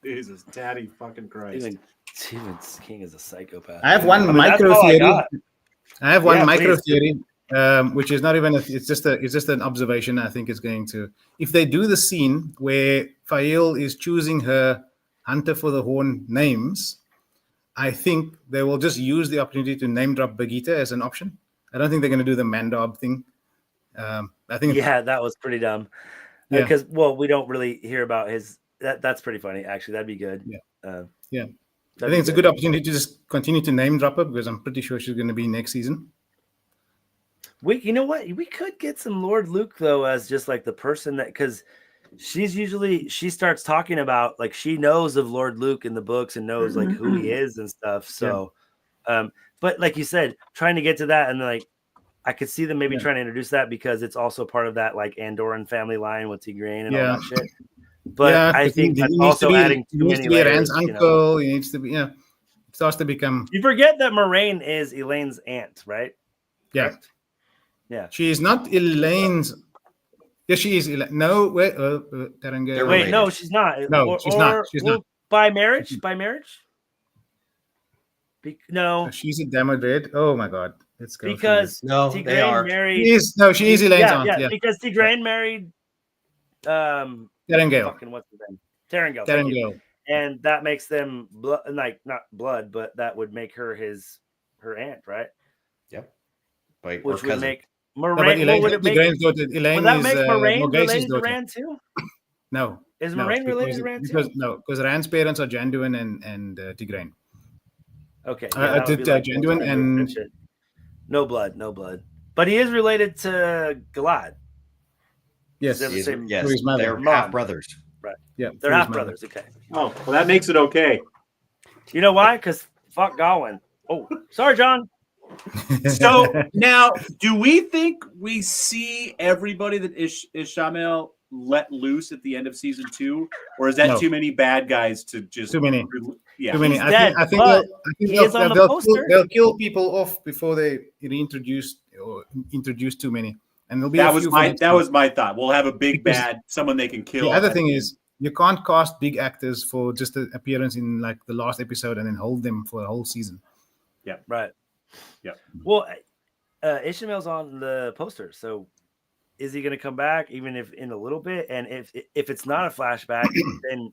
Jesus, daddy fucking Christ. Stephen King is a psychopath. I have one I mean, that's micro all I theory. got. I have one Yeah, micro please. theory, which is not even it's just an observation. I think it's going to, if they do the scene where Fael is choosing her Hunter for the Horn names, I think they will just use the opportunity to name drop Bagheeta as an option. I don't think they're going to do the Mandab thing. I think Yeah, that was pretty dumb. Yeah. Because we don't really hear about his. That's pretty funny, actually. That'd be good. Yeah. Yeah. I think it's a good opportunity to just continue to name drop her, because I'm pretty sure she's going to be next season. You know what? We could get some Lord Luke though, as just like the person that, because she starts talking about, like, she knows of Lord Luke in the books and knows like who he is and stuff. So, but like you said, trying to get to that, and like I could see them maybe trying to introduce that, because it's also part of that like Andoran family line with Tigraine and all that shit. But I think that's also adding too many layers. Rand's uncle. He needs to be, it starts to become. You forget that Moraine is Elaine's aunt, right? Yeah. Correct? Yeah. She is not Elaine's. Yes, she is. No, wait. They're Wait, no, she's not. No, she's not. She's not. By marriage? By marriage? No. She's a Demodred. Oh my God. Let's go. Because No, they Tigraine are. married. She is Elaine's aunt. Yeah. Because Tigraine married Terengale. fucking what's his name? Terengale. Thank you. Terengale. And that makes them like not blood, but that would make her her aunt, right? Yep. Like, Which or would cousin. make No, but Moraine. Elaine, would it make? Tigraine's daughter. Elaine Would that is make Moraine Morghase's related to daughter. Rand too? No. Is No, Moraine related to Rand too? because Rand's parents are Janduin and Tigraine. Okay. that would be like Janduin no and- shit. No blood. But he is related to Galad. Yes. They're the He's- same- yes, his mother. they're Mom. half brothers. Yeah. They're through his half mother. brothers. Okay. Oh, well, that makes it okay. You know why? Because fuck Gawain. Oh, sorry, John. So now, do we think we see everybody that Ishamel let loose at the end of season 2, or is that No. too many bad guys to just Too many. Yeah. Too many. He's I dead, think but they'll, he is on the poster. they'll kill people off before they reintroduce or introduce too many. And there'll be That a was few my for that was my thought. We'll have a big Because bad, someone they can kill. the other thing is, you can't cast big actors for just an appearance in like the last episode and then hold them for a whole season. Right. Yep. Well, Ishmael's on the poster, so is he going to come back even if in a little bit? And if it's not a flashback, then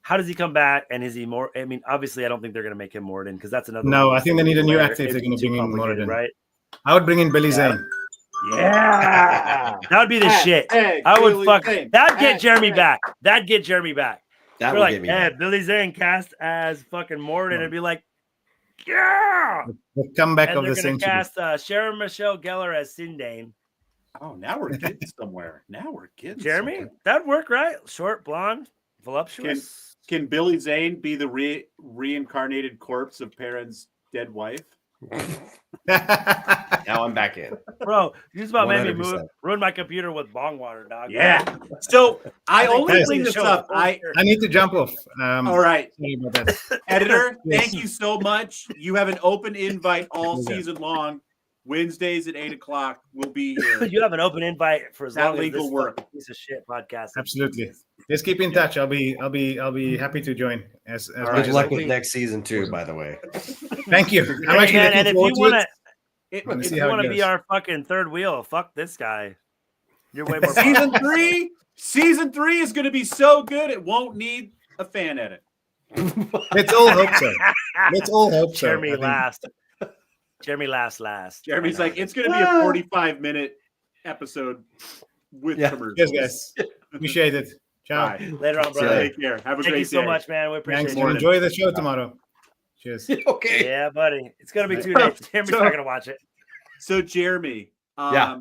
how does he come back? And is he more? I mean, obviously, I don't think they're going to make him Moradin, because that's another. No, one I think they need a new where actor if they're it'd going to be bring too in complicated, Moradin. right? I would bring in Billy Yeah. Zane. Yeah. That would be the shit. I would fuck. That'd get Jeremy back. That'd get Jeremy back. That We're would like, get me. hey, back. Billy Zane cast as fucking Moradin, and be like, yeah. The comeback And of they're the going to century. cast Sharon Michelle Gellar as Sindane. Oh, now we're getting somewhere. Now we're getting Jeremy, somewhere. that'd work, right? Short, blonde, voluptuous. Can Billy Zane be the reincarnated corpse of Perrin's dead wife? Now I'm back in. Bro, you just about made me 100%. ruin my computer with bong water, dog. Yeah. So I think only that's bring the this show up. full I here. I need to jump off. all right, Sorry about that. editor. Yes. Thank you so much. You have an open invite all Okay. season long. Wednesdays at 8:00. We'll be here. You have an open invite for as That long as legal this work. fucking piece of shit podcast. Absolutely. Let's keep in touch. I'll be happy to join. As All much right. as Good I luck can. with next season too, by the way. Thank you. I'm Hey, actually man, and looking if forward you to want it. to, Wanna if see you how it want to goes. be our fucking third wheel, fuck this guy. You're way more. Season 3. Season 3 is going to be so good it won't need a fan edit. Let's all hope so. Let's all hope so. Jeremy I think. last. Jeremy last. Jeremy's I know. like, it's going to be a 45-minute episode with Yeah. commercials. Yes, guys. Appreciate it. Ciao. Bye. Later on, See you brother. later. Take care. Have a Thank great you so day. much, man. We appreciate Thanks. it. Enjoy the show tomorrow. Cheers. Okay. Yeah, buddy. It's gonna be 2 days. Jeremy's So- not gonna watch it. So, Jeremy, Yeah.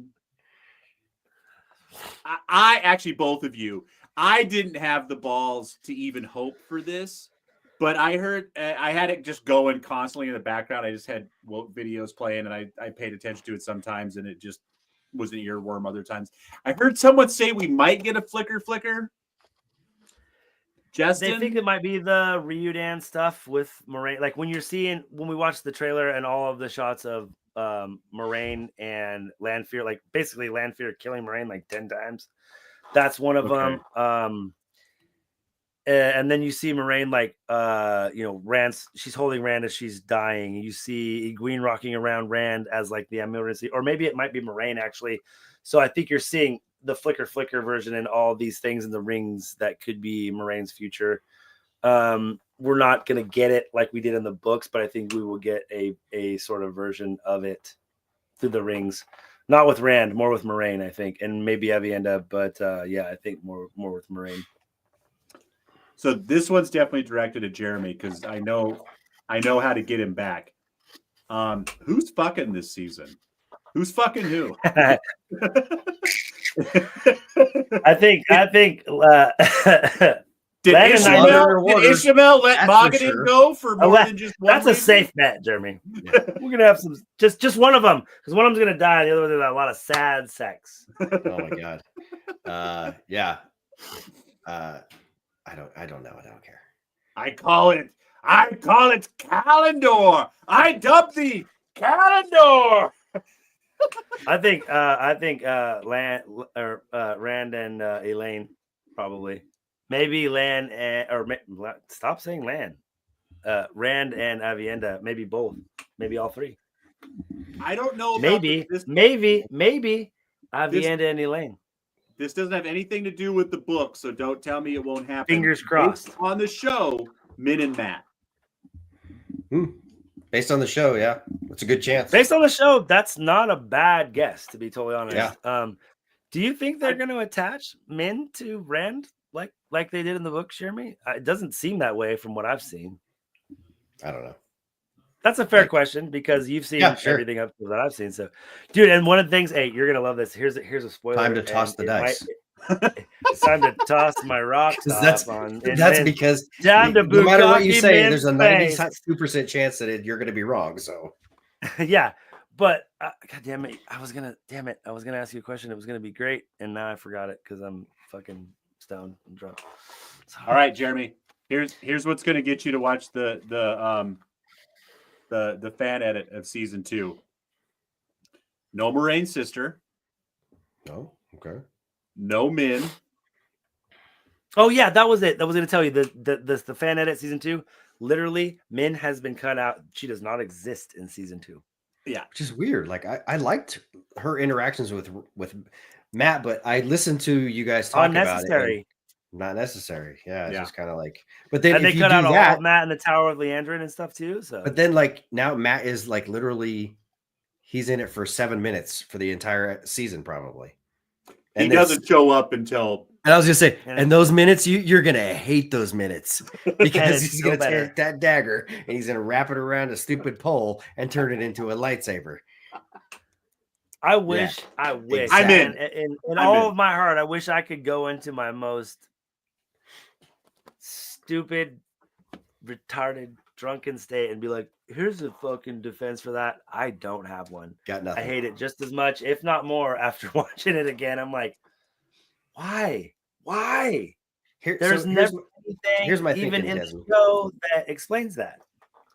I actually, both of you, I didn't have the balls to even hope for this, but I heard I had it just going constantly in the background. I just had videos playing, and I paid attention to it sometimes, and it just was an earworm other times. I heard someone say we might get a flicker. Justin, They think it might be the Ryudan stuff with Moraine. Like when we watch the trailer and all of the shots of Moraine and Lanfear, like basically Lanfear killing Moraine like 10 times. That's one of them. And then you see Moraine like Rand. She's holding Rand as she's dying. You see Egwene rocking around Rand as like the emergency, or maybe it might be Moraine actually. So I think you're seeing the flicker version and all these things in the rings that could be Moraine's future. We're not going to get it like we did in the books, but I think we will get a sort of version of it through the rings. Not with Rand, more with Moraine, I think, and maybe Aviendha, but I think more with Moraine. So this one's definitely directed at Jeremy because I know how to get him back. Who's fucking this season? Who's fucking who? I think. Did Ishmael let Mogadin go for more than just one? That's a safe bet, Jeremy. Yeah. We're gonna have some just one of them because one of them's gonna die, and the other one's gonna have a lot of sad sex. Oh my god. I don't know. I don't care. I call it Calendor. I dub thee Calendor. I think Rand and Elaine probably. Maybe Lan stop saying Lan. Rand and Aviendha, maybe both, maybe all three. I don't know. Maybe Aviendha and Elaine. This doesn't have anything to do with the book, so don't tell me it won't happen. Fingers crossed. Based on the show, Min and Matt. Based on the show, yeah, it's a good chance. Based on the show, that's not a bad guess, to be totally honest. Yeah. Do you think they're going to attach Min to Rand like they did in the book, Jeremy? It doesn't seem that way from what I've seen. I don't know. That's a fair question because you've seen everything up to that I've seen. So, dude, and one of the things, hey, you're gonna love this. Here's a spoiler. Time to toss the dice. It's time to toss my rocks. That's because no matter what you say, there's a 92% chance that you're going to be wrong. So, yeah, but God damn it, I was gonna ask you a question. It was gonna be great, and now I forgot it because I'm fucking stoned and drunk. All right, Jeremy. Here's what's gonna get you to watch the fan edit of season 2. No Moraine's sister. No. Okay. No Min. Oh yeah, that was it. I was going to tell you the fan edit season 2. Literally, Min has been cut out. She does not exist in season 2. Yeah, which is weird. Like I liked her interactions with Matt, but I listened to you guys talk about it. Not necessary. Yeah, it's just kind of like. But then they cut out all of Matt in the Tower of Leandrin and stuff too. So, but then like now Matt is like literally, he's in it for 7 minutes for the entire season probably. And he doesn't show up until. And I was gonna say, and those minutes, you're gonna hate those minutes because he's gonna take that dagger and he's gonna wrap it around a stupid pole and turn it into a lightsaber. I wish. Exactly. I'm in. In all of my heart, I wish I could go into my most stupid, retarded, drunken state and be like, here's a fucking defense for that. I don't have one. Got nothing. I hate it just as much, if not more, after watching it again. I'm like, why? There's never anything even in the show that explains that.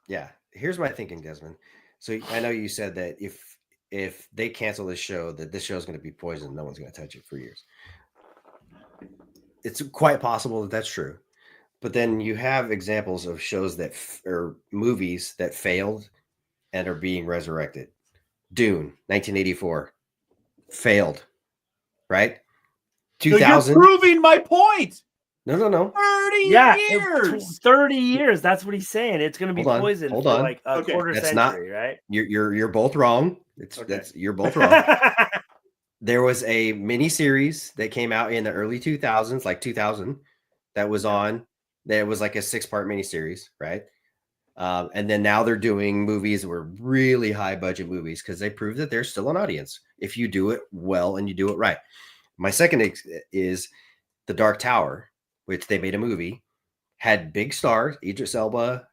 Yeah. Here's my thinking, Desmond. So I know you said that if they cancel this show, that this show is going to be poisoned. No one's going to touch it for years. It's quite possible that that's true. But then you have examples of shows or movies that failed and are being resurrected. Dune, 1984, failed, right? 2000. So you're proving my point. No. 30 years. 30 years. That's what he's saying. It's going to be poisoned for like a quarter century, right? You're both wrong. You're both wrong. There was a mini series that came out in the early 2000s, like 2000, that was on. That was like a 6-part miniseries, right? And then now they're doing movies that were really high budget movies because they prove that there's still an audience if you do it well and you do it right. My second is The Dark Tower, which they made a movie, had big stars, Idris Elba,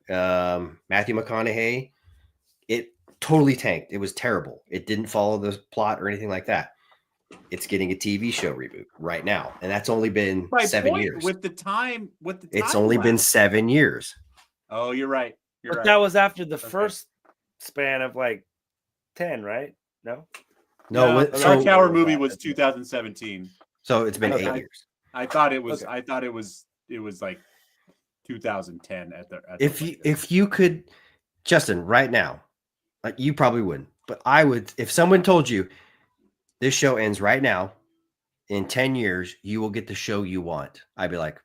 Matthew McConaughey. It totally tanked. It was terrible. It didn't follow the plot or anything like that. It's getting a TV show reboot right now, and that's only been My 7 point, years. with the time. It's only been lapse. 7 years. Oh, you're right. You're But right. that was after the Okay. first span of like 10, right? No. No, the so Dark Tower movie was 2017. so it's been Okay. 8 years. I thought it was. Okay. I thought it was like 2010 at the. If you could, Justin, right now, you probably wouldn't, but I would. If someone told you this show ends right now, in 10 years you will get the show you want, I'd be like,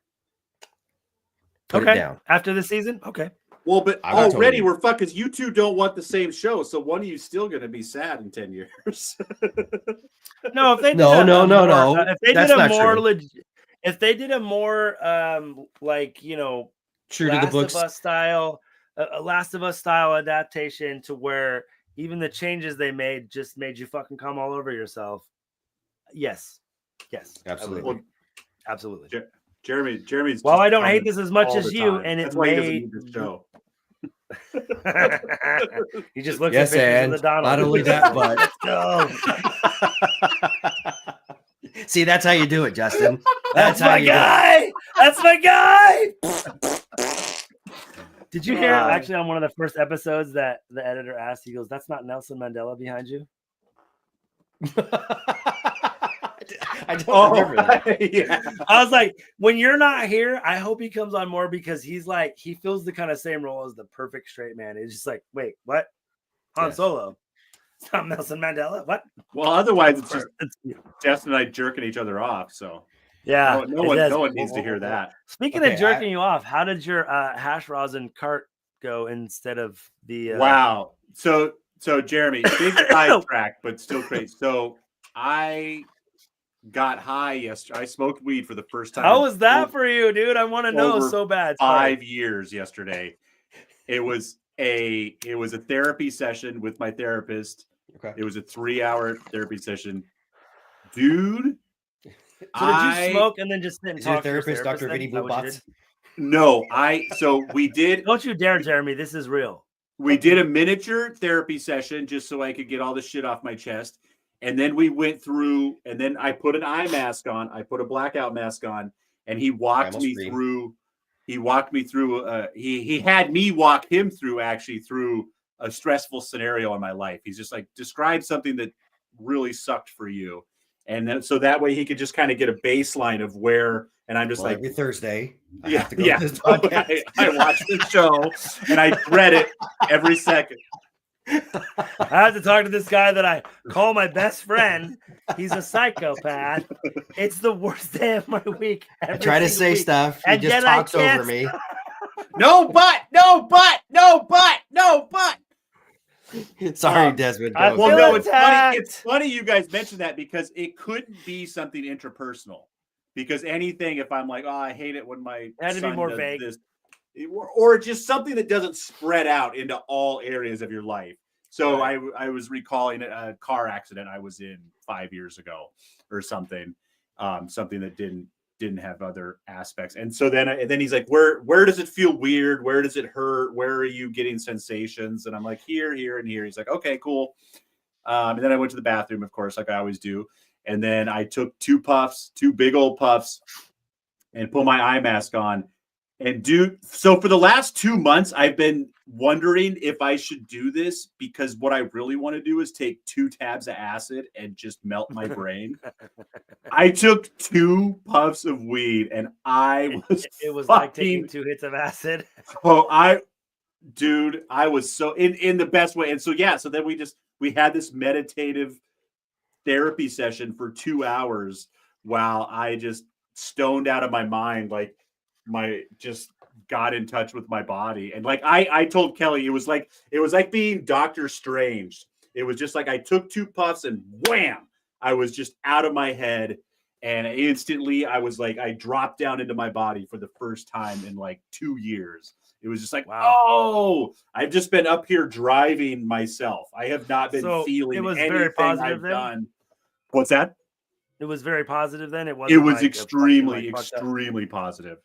put it down. After the season, okay. Well, but I'm not already telling you. we're fucked because you two don't want the same show. So one of you still going to be sad in 10 years. No, if they did No, a- no, a no, more- no. If they That's did a not more true. legit, if they did a more like True to the books. Last of Us style, a Last of Us style adaptation to where even the changes they made just made you fucking come all over yourself. Yes, Absolutely. absolutely. Jeremy's. Well, just I don't hate comments this as much all as the you, time. and That's it why he doesn't made need this show. he just looks Yes, at pictures and of the Donald. not only that, but Let's go. see, that's how you do it, Justin. That's how my you do it. guy. That's my guy. Did you hear actually on one of the first episodes that the editor asked? He goes, "That's not Nelson Mandela behind you." I don't remember that. Yeah. I was like, when you're not here, I hope he comes on more because he's like, he fills the kind of same role as the perfect straight man. He's just like, wait, what? Han Yes. Solo. It's not Nelson Mandela. What? Well, otherwise it's just It's- Justin and I jerking each other off. So yeah. no one needs to hear that. Speaking Okay, of jerking you off, how did your hash rosin cart go instead of the Wow. So Jeremy, big sidetrack, but still great. So I got high yesterday. I smoked weed for the first time. How was that for you, dude? I want to know over so bad. Sorry. 5 years yesterday. It was a therapy session with my therapist. Okay. It was a 3-hour therapy session. Dude, So did you smoke and then just sit and Is your talk to your therapist Dr. then? Vinny Is that what you Boobots? did? No, so we did Don't you dare, Jeremy. This is real. we did a miniature therapy session just so I could get all the shit off my chest. And then we went through, and then I put an eye mask on. I put a blackout mask on, and he walked me Primal through. He walked me through. He had me walk him through a stressful scenario in my life. He's just like, describe something that really sucked for you, and then so that way he could just kind of get a baseline of where. And I'm just Well, like, every Thursday, I yeah, have to go yeah. to this podcast. I watched the show and I read it every second. I have to talk to this guy that I call my best friend. He's a psychopath. It's the worst day of my week. I try to say stuff. He And just yet I talks over can't me. No, but. Sorry, Desmond. I go. Well, feel no, attacked. it's funny you guys mentioned that because it couldn't be something interpersonal. Because anything, if I'm like, oh, I hate it when my It had to be son more does vague. this, or just something that doesn't spread out into all areas of your life. So I was recalling a car accident I was in 5 years ago, or something, something that didn't have other aspects. And so then he's like, where does it feel weird? Where does it hurt? Where are you getting sensations? And I'm like, here, and here. He's like, okay, cool. And then I went to the bathroom, of course, like I always do. And then I took 2 big old puffs, and put my eye mask on. And dude, so for the last 2 months, I've been wondering if I should do this, because what I really want to do is take 2 tabs of acid and just melt my brain. I took 2 puffs of weed, and I was It was like taking fucking- 2 hits of acid. Oh, I was so in the best way. And so so then we had this meditative therapy session for 2 hours while I just stoned out of my mind, like just got in touch with my body. And like I told Kelly, it was like being Doctor Strange. It was just like I took 2 puffs and wham, I was just out of my head. And instantly I was like, I dropped down into my body for the first time in like 2 years. It was just like, Wow. oh, I've just been up here driving myself. I have not been So feeling it was very anything positive I've then? done. What's that? It was very positive then. It wasn't. It was like a fucking, extremely, like, fucked up- extremely positive.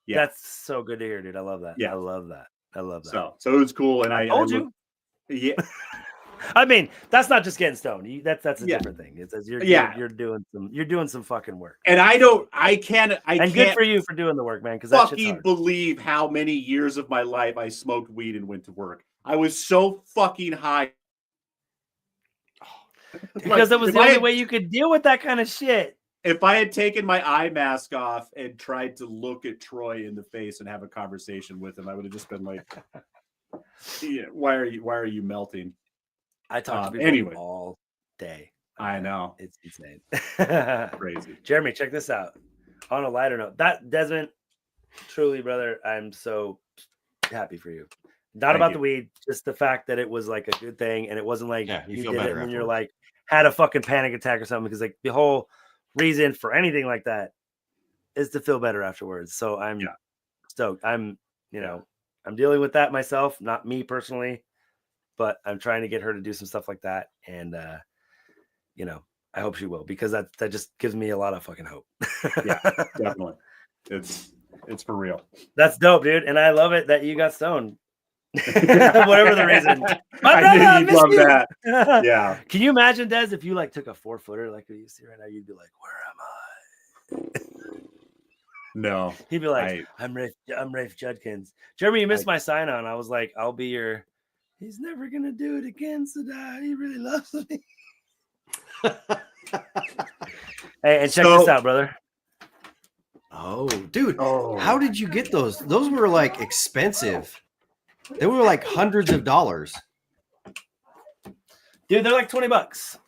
Yeah. That's so good to hear, dude. I love that. Yeah. I love that. I love that. So it was cool, and I told looked- you. Yeah, I mean, that's not just getting stoned. That's a Yeah. different thing. It's as you're doing some fucking work. and I can't Good for you for doing the work, man. Because that shit's fucking hard. believe how many years of my life I smoked weed and went to work. I was so fucking high. Because that was If the I only had- way you could deal with that kind of shit. If I had taken my eye mask off and tried to look at Troy in the face and have a conversation with him, I would have just been like, yeah, why are you melting? I talk to people anyway. all day. I know. It's insane. Crazy. Jeremy, check this out. On a lighter note, that Desmond, truly, brother, I'm so happy for you. Not Thank about you. the weed, just the fact that it was like a good thing, and it wasn't like Yeah, you you feel did it better when you're afterwards. like had a fucking panic attack or something. Because like the whole reason for anything like that is to feel better afterwards. So I'm Yeah. stoked. I'm dealing with that myself, not me personally, but I'm trying to get her to do some stuff like that, and I hope she will, because that just gives me a lot of fucking hope. Yeah. Definitely. It's for real. That's dope, dude. And I love it that you got stoned. Whatever the reason. My I brother, I knew you'd miss love you. that. Yeah. Can you imagine, Des, if you like took a 4-footer like you see right now, you'd be like, where am I? No. He'd be like, I'm Rafe Judkins. Jeremy, you missed my sign on. I was like, I'll be your, he's never gonna do it again, Sadat. He really loves me. Hey, and check So- this out, brother. Oh, dude, Oh. how did you get those? Those were like expensive. They were like hundreds of dollars. Dude, they're like $20.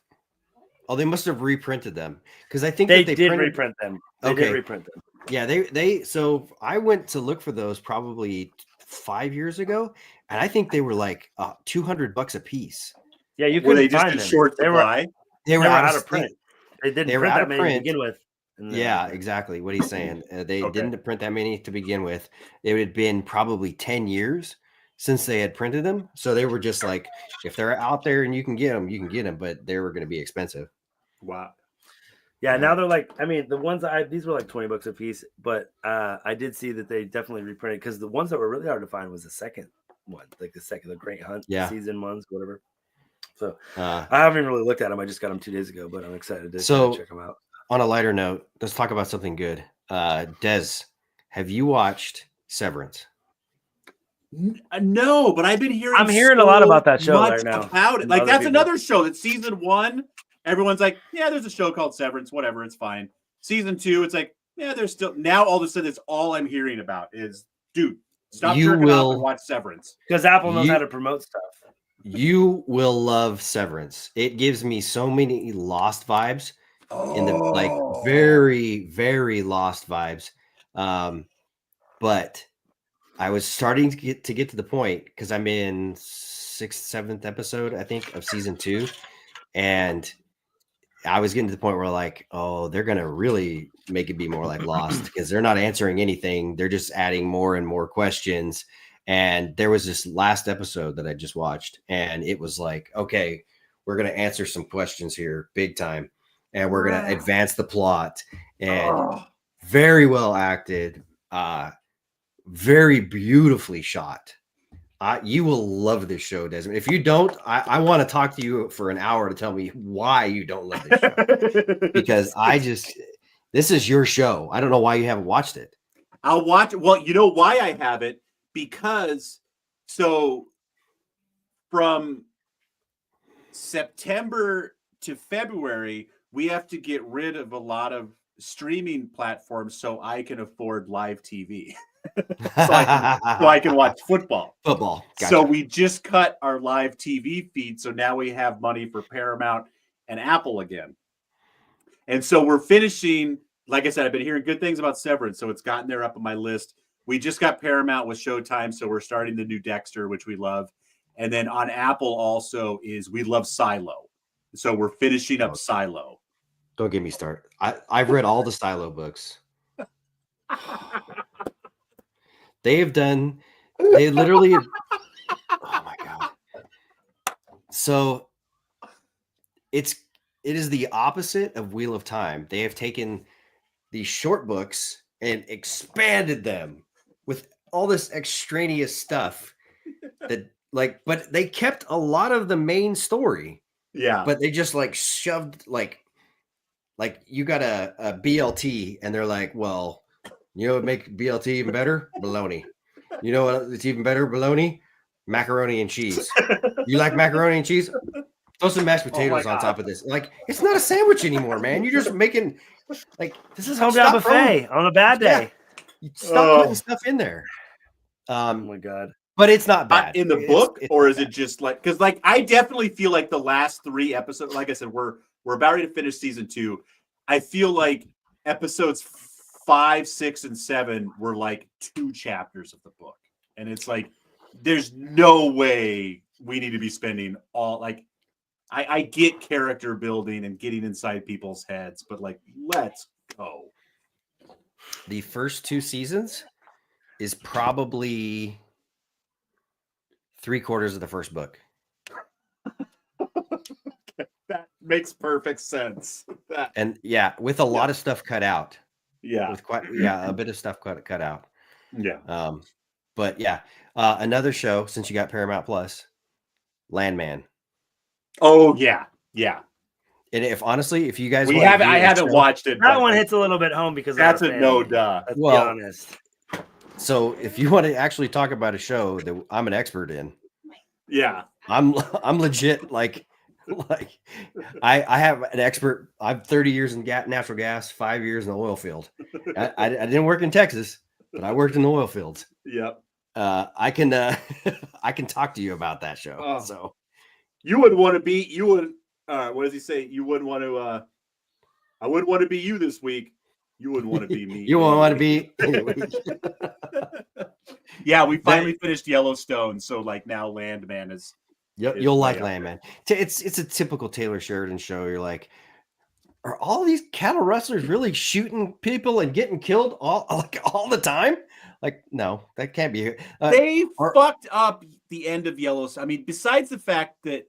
Oh, they must have reprinted them because I think They that did printed- reprint them. They Okay. did reprint them. Yeah, they. So I went to look for those probably 5 years ago, and I think they were like $200 a piece. Yeah, you Were they couldn't just find in them. short They were supply? They were out of print. They didn't They were print out that of many print. to begin with. And then- Yeah, exactly what he's saying. They Okay. didn't print that many to begin with. It had been probably 10 years since they had printed them. So they were just like, if they're out there and you can get them, you can get them, but they were going to be expensive. Wow. Yeah, now they're like, I mean, the ones these were like $20 a piece, but I did see that they definitely reprinted, because the ones that were really hard to find was the second one, like the Great Hunt season ones, whatever. So I haven't really looked at them. I just got them 2 days ago, but I'm excited to check them out. On a lighter note, let's talk about something good. Des, have you watched Severance? No, but I've been hearing. I'm hearing a lot about that show much right now About it, from like other that's people. another show. That's season 1. Everyone's like, yeah, there's a show called Severance. Whatever, it's fine. Season 2, it's like, yeah, there's still. Now all of a sudden, it's all I'm hearing about is, dude, stop You jerking off will- and watch Severance. Because Apple knows You- how to promote stuff. You will love Severance. It gives me so many Lost vibes. In the like very, very Lost vibes. But I was starting to get to the point, because I'm in 6th, 7th episode, I think, of season 2. And I was getting to the point where like, oh, they're gonna really make it be more like Lost, because they're not answering anything. They're just adding more and more questions. And there was this last episode that I just watched, and it was like, okay, we're gonna answer some questions here, big time, and we're gonna advance the plot. And very well acted, very beautifully shot. You will love this show, Desmond. If you don't, I want to talk to you for an hour to tell me why you don't love this show. Because this is your show. I don't know why you haven't watched it. I'll watch it. Well, you know why I have it? Because from September to February, we have to get rid of a lot of streaming platforms so I can afford live TV. so I can watch football. Football. Gotcha. So we just cut our live TV feed. So now we have money for Paramount and Apple again. And so we're finishing, like I said, I've been hearing good things about Severance. So it's gotten there up on my list. We just got Paramount with Showtime. So we're starting the new Dexter, which we love. And then on Apple also we love Silo. So we're finishing up Silo. Don't get me started. I've read all the Silo books. They literally, oh my God. So it is the opposite of Wheel of Time. They have taken these short books and expanded them with all this extraneous stuff that like, but they kept a lot of the main story, Yeah. but they just like shoved like you got a BLT and they're like, well, you know what make BLT even better? Bologna. You know what it's even better? Bologna, macaroni and cheese. You like macaroni and cheese? Throw some mashed potatoes on top of this. Like, it's not a sandwich anymore, man. You're just making like This is hometown buffet on a bad day. You stop putting stuff in there. Oh my god! But it's not bad in the book, or is it just like because like I definitely feel like the last 3 episodes, like I said, we're about ready to finish season 2. I feel like episodes 5, 6, and 7 were like 2 chapters of the book, and it's like there's no way we need to be spending all like. I get character building and getting inside people's heads, but like, let's go. The first 2 seasons is probably 3/4 of the first book. That makes perfect sense. And yeah, with a lot of stuff cut out. Yeah. With quite a bit of stuff cut out. Yeah. But yeah, another show since you got Paramount Plus, Landman. Oh yeah. Yeah. And if you guys I haven't watched it. That one hits a little bit home because that's of a no duh. Let's be Well, honest. So if you want to actually talk about a show that I'm an expert in, Yeah. I'm legit like I have an expert. I'm 30 years in natural gas, 5 years in the oil field. I didn't work in Texas, but I worked in the oil fields. Yep. I can I can talk to you about that show. Oh. So You would want to be what does he say? You wouldn't want to I wouldn't want to be you this week. You wouldn't want to be me. You won't want to be. Yeah, we finally finished Yellowstone, so like now Landman is. You'll like Landman. It's a typical Taylor Sheridan show. You're like, are all these cattle rustlers really shooting people and getting killed all the time? Like, no, that can't be. They fucked up the end of Yellowstone. I mean, besides the fact that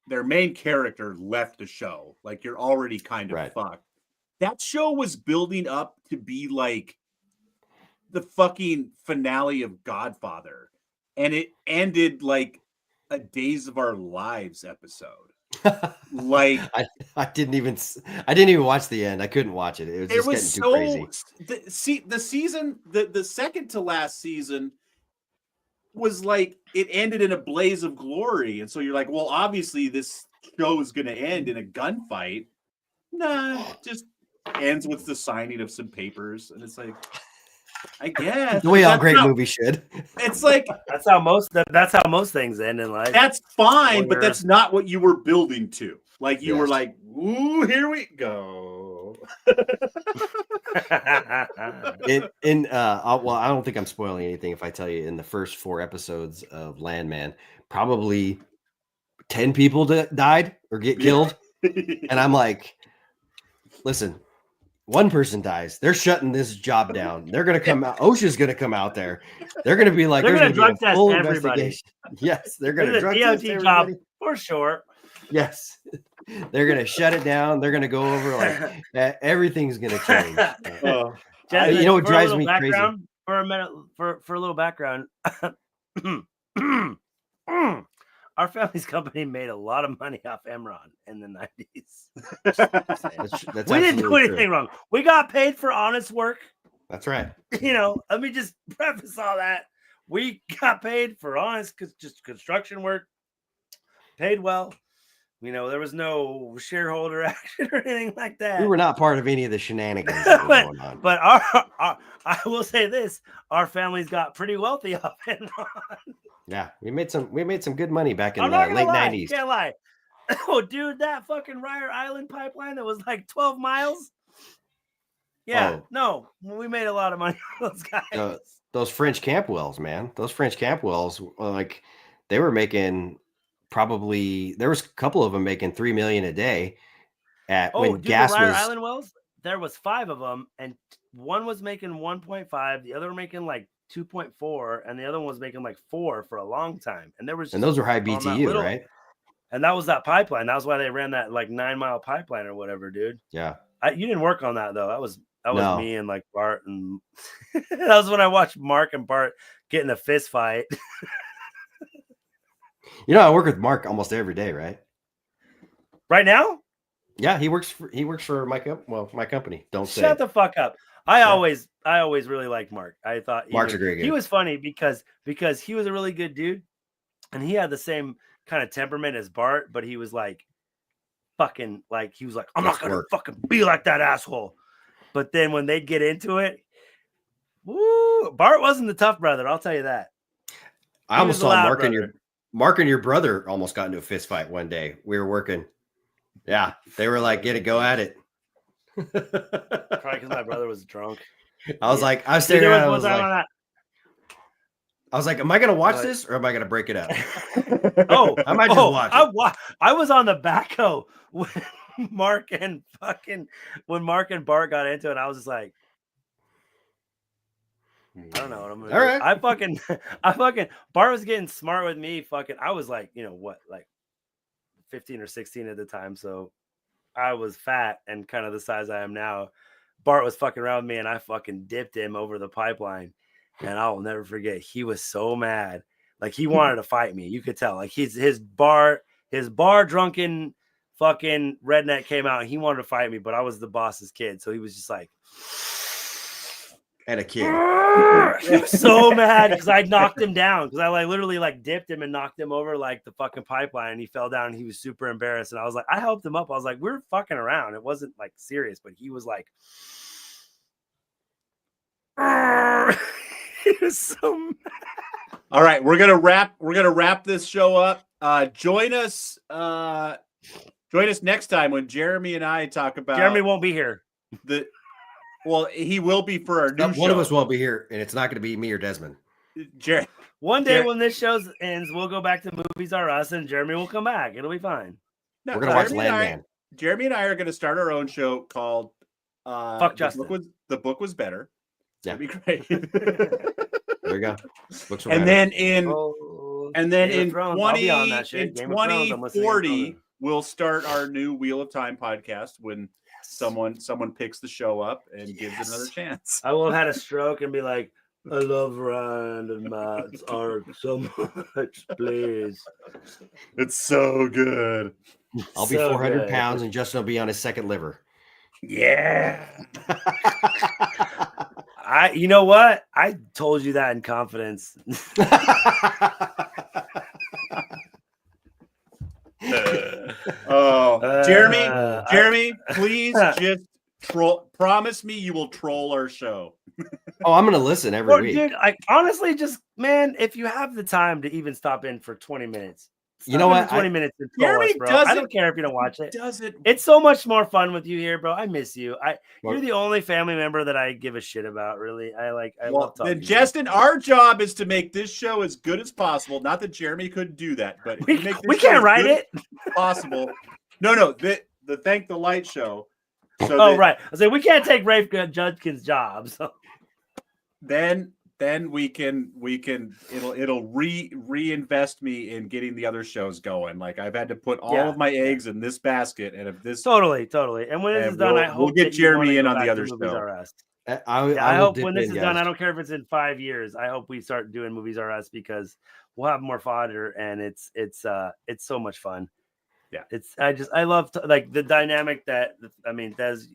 their main character left the show, like you're already kind of fucked. That show was building up to be like the fucking finale of Godfather, and it ended like a Days of Our Lives episode. Like I didn't even watch the end. I couldn't watch it. It was just getting too crazy. The second to last season was like it ended in a blaze of glory, and so you're like, well, obviously this show is going to end in a gunfight. Nah, just ends with the signing of some papers, and it's like, I guess the way all great movies should. It's like that's how most things end in life. That's fine, but that's not what you were building to. Like you were like, ooh, here we go. Well, I don't think I'm spoiling anything if I tell you in the first 4 episodes of Landman, probably 10 people died or get killed, and I'm like, listen. One person dies. They're shutting this job down. They're going to come out. OSHA's going to come out there. They're going to be like, they're going to drug test everybody. Yes, they're going to drug test everybody. Job for sure. Yes, they're going to shut it down. They're going to go over like everything's going to change. You know what drives me crazy? For a minute, for a little background. Our family's company made a lot of money off Enron in the 90s. That's we didn't do anything wrong. We got paid for honest work. That's right. Let me just preface all that. We got paid for honest, just construction work. Paid well. There was no shareholder action or anything like that. We were not part of any of the shenanigans that were going on. But I will say this: our families got pretty wealthy off Enron. Yeah, we made some good money back in the late 90s. Can't lie. Oh, dude, that fucking Ryer Island pipeline that was like 12 miles. Yeah, no, we made a lot of money on those guys. Those French camp wells, man. Those French camp wells, like they were making probably there was a couple of them making $3 million a day. When gas the Ryer was Island wells, there was 5 of them, and one was making 1.5, the other were making like 2.4, and the other one was making like 4 for a long time. And those were high BTU, right? And that was that pipeline. That was why they ran that like 9-mile pipeline or whatever, dude. Yeah. You didn't work on that though. That was No. me and like Bart, and that was when I watched Mark and Bart get in a fist fight. You know, I work with Mark almost every day, right? Right now? Yeah, he works for my company. Don't say. Shut the fuck up. I Yeah. always really liked Mark. I thought Mark's a great guy. He was funny because he was a really good dude, and he had the same kind of temperament as Bart, but he was like fucking like he was like, I'm not gonna fucking be like that asshole. But then when they'd get into it, woo, Bart wasn't the tough brother, I'll tell you that. I He almost was the saw loud Mark and your brother almost got into a fist fight one day. We were working. Yeah, they were like, go at it. Probably because my brother was drunk. I was like, I was See, staring there around. was one time on I was like, am I gonna watch this or am I gonna break it up? that. Oh, I might just watch it. I was on the backhoe when Mark and Bart got into it. I was just like, I don't know what I'm gonna All do. right. I fucking Bart was getting smart with me. I was like, you know what, like 15 or 16 at the time. So I was fat and kind of the size I am now. Bart was fucking around with me and I fucking dipped him over the pipeline. And I will never forget. He was so mad. Like he wanted to fight me. You could tell. Like his bar drunken fucking redneck came out and he wanted to fight me, but I was the boss's kid. So he was just like, And a kid. he was so mad because I knocked him down. Because I like literally like dipped him and knocked him over like the fucking pipeline. And he fell down and he was super embarrassed. And I was like, I helped him up. I was like, we're fucking around. It wasn't like serious, but he was like, he was so mad. All right, we're gonna wrap this show up. Join us next time when Jeremy and I talk about Jeremy won't be here. Well, he will be for our new show. One of us won't be here, and it's not going to be me or Desmond. One day when this show ends, we'll go back to Movies Are Us, and Jeremy will come back. It'll be fine. No, We're going to watch Landman. Jeremy and I are going to start our own show called Fuck Justin. The book was better. Yeah. That'd be great. There you go. Books were And better. then in Game of Thrones, I'll be on that shit. Game of Thrones, I'm listening to 2040, we'll start our new Wheel of Time podcast when someone picks the show up and gives it another chance. I will have had a stroke and be like, I love Rand and Matt's art so much, please. It's so good. I'll be 400 pounds and Justin will be on his second liver. Yeah. You know what? I told you that in confidence. Jeremy, please just promise me you will troll our show. Oh, I'm going to listen every week. Dude, I honestly just, man, if you have the time to even stop in for 20 minutes, you know what? 20 minutes to troll us, bro. I don't care if you don't watch it. It's so much more fun with you here, bro. I miss you. You're the only family member that I give a shit about, really. I love talking. Then, Justin, our job is to make this show as good as possible. Not that Jeremy couldn't do that, but we can't write it. Possible. No, the Thank the Light show. So right. I was like, we can't take Rafe Judkins' job. So then we can it'll reinvest me in getting the other shows going. Like I've had to put all of my eggs in this basket, and if this totally. And when this is done, I hope we'll get Jeremy in on the other show. I hope when this is done, I don't care if it's in 5 years. I hope we start doing Movies Are Us because we'll have more fodder, and it's so much fun. Yeah, I love like the dynamic that that's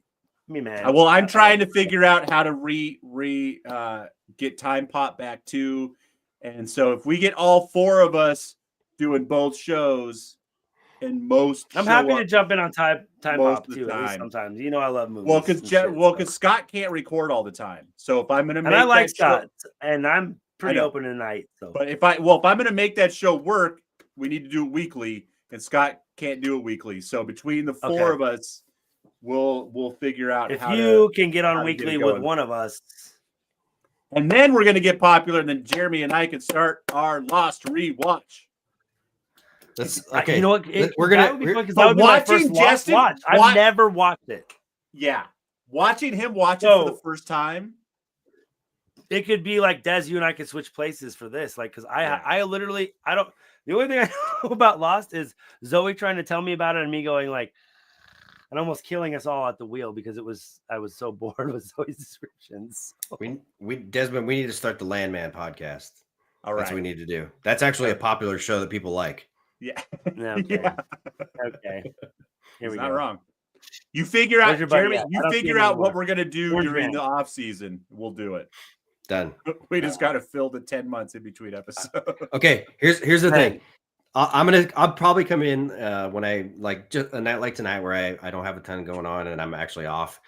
me, man. Well, I'm trying to figure out how to get Time Pop back too, and so if we get all four of us doing both shows, and I'm happy to jump in on Time Pop too. At least sometimes, I love movies. Because Scott can't record all the time, so if I'm gonna make I like Scott, and I'm pretty open tonight. So, but if I'm gonna make that show work, we need to do it weekly, and Scott can't do it weekly. So between the four of us, we'll figure out if you can get on weekly with one of us. And then we're going to get popular, and then Jeremy and I can start our Lost rewatch. That's okay. You know what? We're gonna that would be my first watch. I've never watched it. Yeah, watching him watch it for the first time. It could be like Des, you and I could switch places for this. Like, because I literally, I don't, the only thing I know about Lost is Zoe trying to tell me about it and me going like, and almost killing us all at the wheel because I was so bored with Zoe's descriptions. Desmond, we need to start the Landman podcast. All right. That's what we need to do. That's actually a popular show that people like. Yeah. Okay. Yeah. Okay. Here He's we not go. wrong. You figure out, Where's your buddy Jeremy, at? you I don't see figure him out anymore. what we're going to do Orange during man. the off season. We'll do it. Done. We just got to fill the 10 months in between episodes. Okay, here's the Hey. thing. I'll probably come in when I like just a night like tonight where I don't have a ton going on and I'm actually off.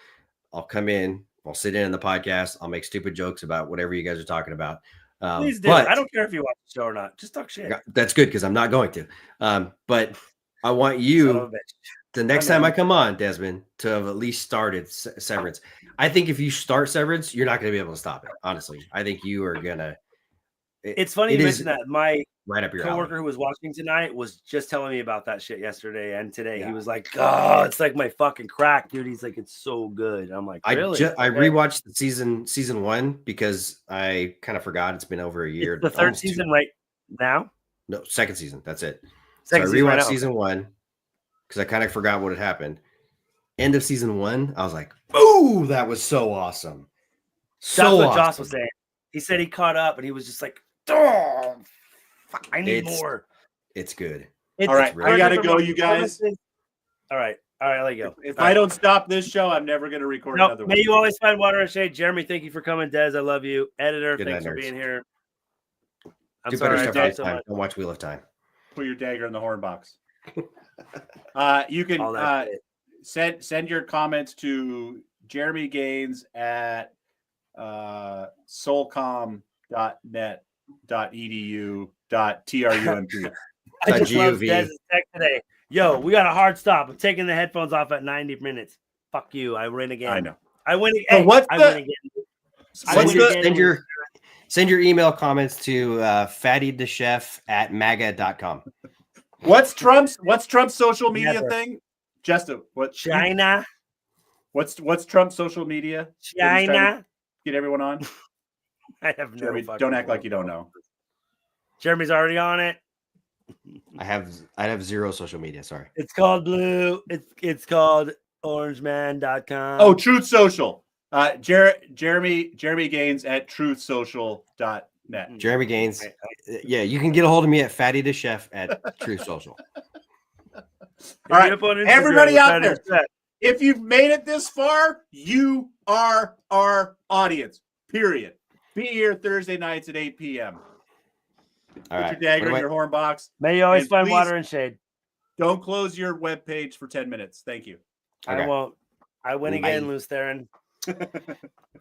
I'll come in, I'll sit in the podcast, I'll make stupid jokes about whatever you guys are talking about. Please do. But I don't care if you watch the show or not. Just talk shit. that's good because I'm not going to. But I want Son of you a bitch. the next time I come on, Desmond, to have at least started Severance. I think if you start Severance, you're not going to be able to stop it. Honestly, I think you are gonna. It's funny it you is mention that. My right up your coworker alley. who was watching tonight was just telling me about that shit yesterday and today. Yeah. He was like, "Oh, it's like my fucking crack, dude." He's like, "It's so good." I'm like, "Really?" I Okay. rewatched the season 1 because I kind of forgot it's been over a year. It's the third almost two. season right now. No, second season. That's it. Second so I season rewatched right now. season 1 because I kind of forgot what had happened. End of season 1, I was like, "Ooh, that was so awesome!" So That's what awesome. Joss was saying. He said he caught up and he was just like, "Oh, fuck, I need It's- more." It's good. It's All right, really I got to perfect go, for you guys. performances. All right, I'll let you go. If All I right. don't stop this show, I'm never going to record No, another one. may you always find water and shade. Jeremy, thank you for coming. Des, I love you. Editor, Good thanks night, for nerds. being here. I'm Do sorry better I stuff talked next so time. much. Don't watch Wheel of Time. Put your dagger in the horn box. You All can that shit. send your comments to Jeremy Gaines at soulcom.net.edu.trump. I just love GUV. Des's text today. Yo, we got a hard stop. I'm taking the headphones off at 90 minutes. Fuck you. I win again. I know. I win again. So Hey, what's I the- win again. I What's win the- again. Send your email comments to fattythechef@maga.com. What's Trump's social media Never. thing? Justin, China. what's Trump's social media? What he's trying to China. get everyone on. I have no Jeremy, fucking don't act clue. like you don't know. Jeremy's already on it. I have zero social media. Sorry. It's called Blue. It's called orangeman.com. Oh, Truth Social. Jeremy Gaines at truthsocial.net. Jeremy Gaines. Yeah, you can get a hold of me at fattythechef at Truth Social. All right, everybody out there. If you've made it this far, you are our audience. Period. Be here Thursday nights at 8 p.m. All Put right. your dagger What in do your horn box. May you always And find please- water and shade. Don't close your webpage for 10 minutes. Thank you. Okay. I won't. I win Bye. again, Luz Theron.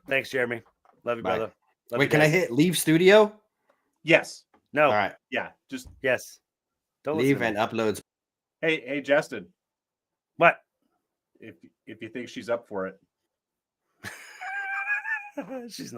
Thanks, Jeremy. Love you, Bye. brother. Love Wait, you can I guys. hit leave studio? Yes. No. All right. Yeah. Just Yes. Don't Leave listen and to me. uploads. hey, Justin. What? If you think she's up for it. She's not.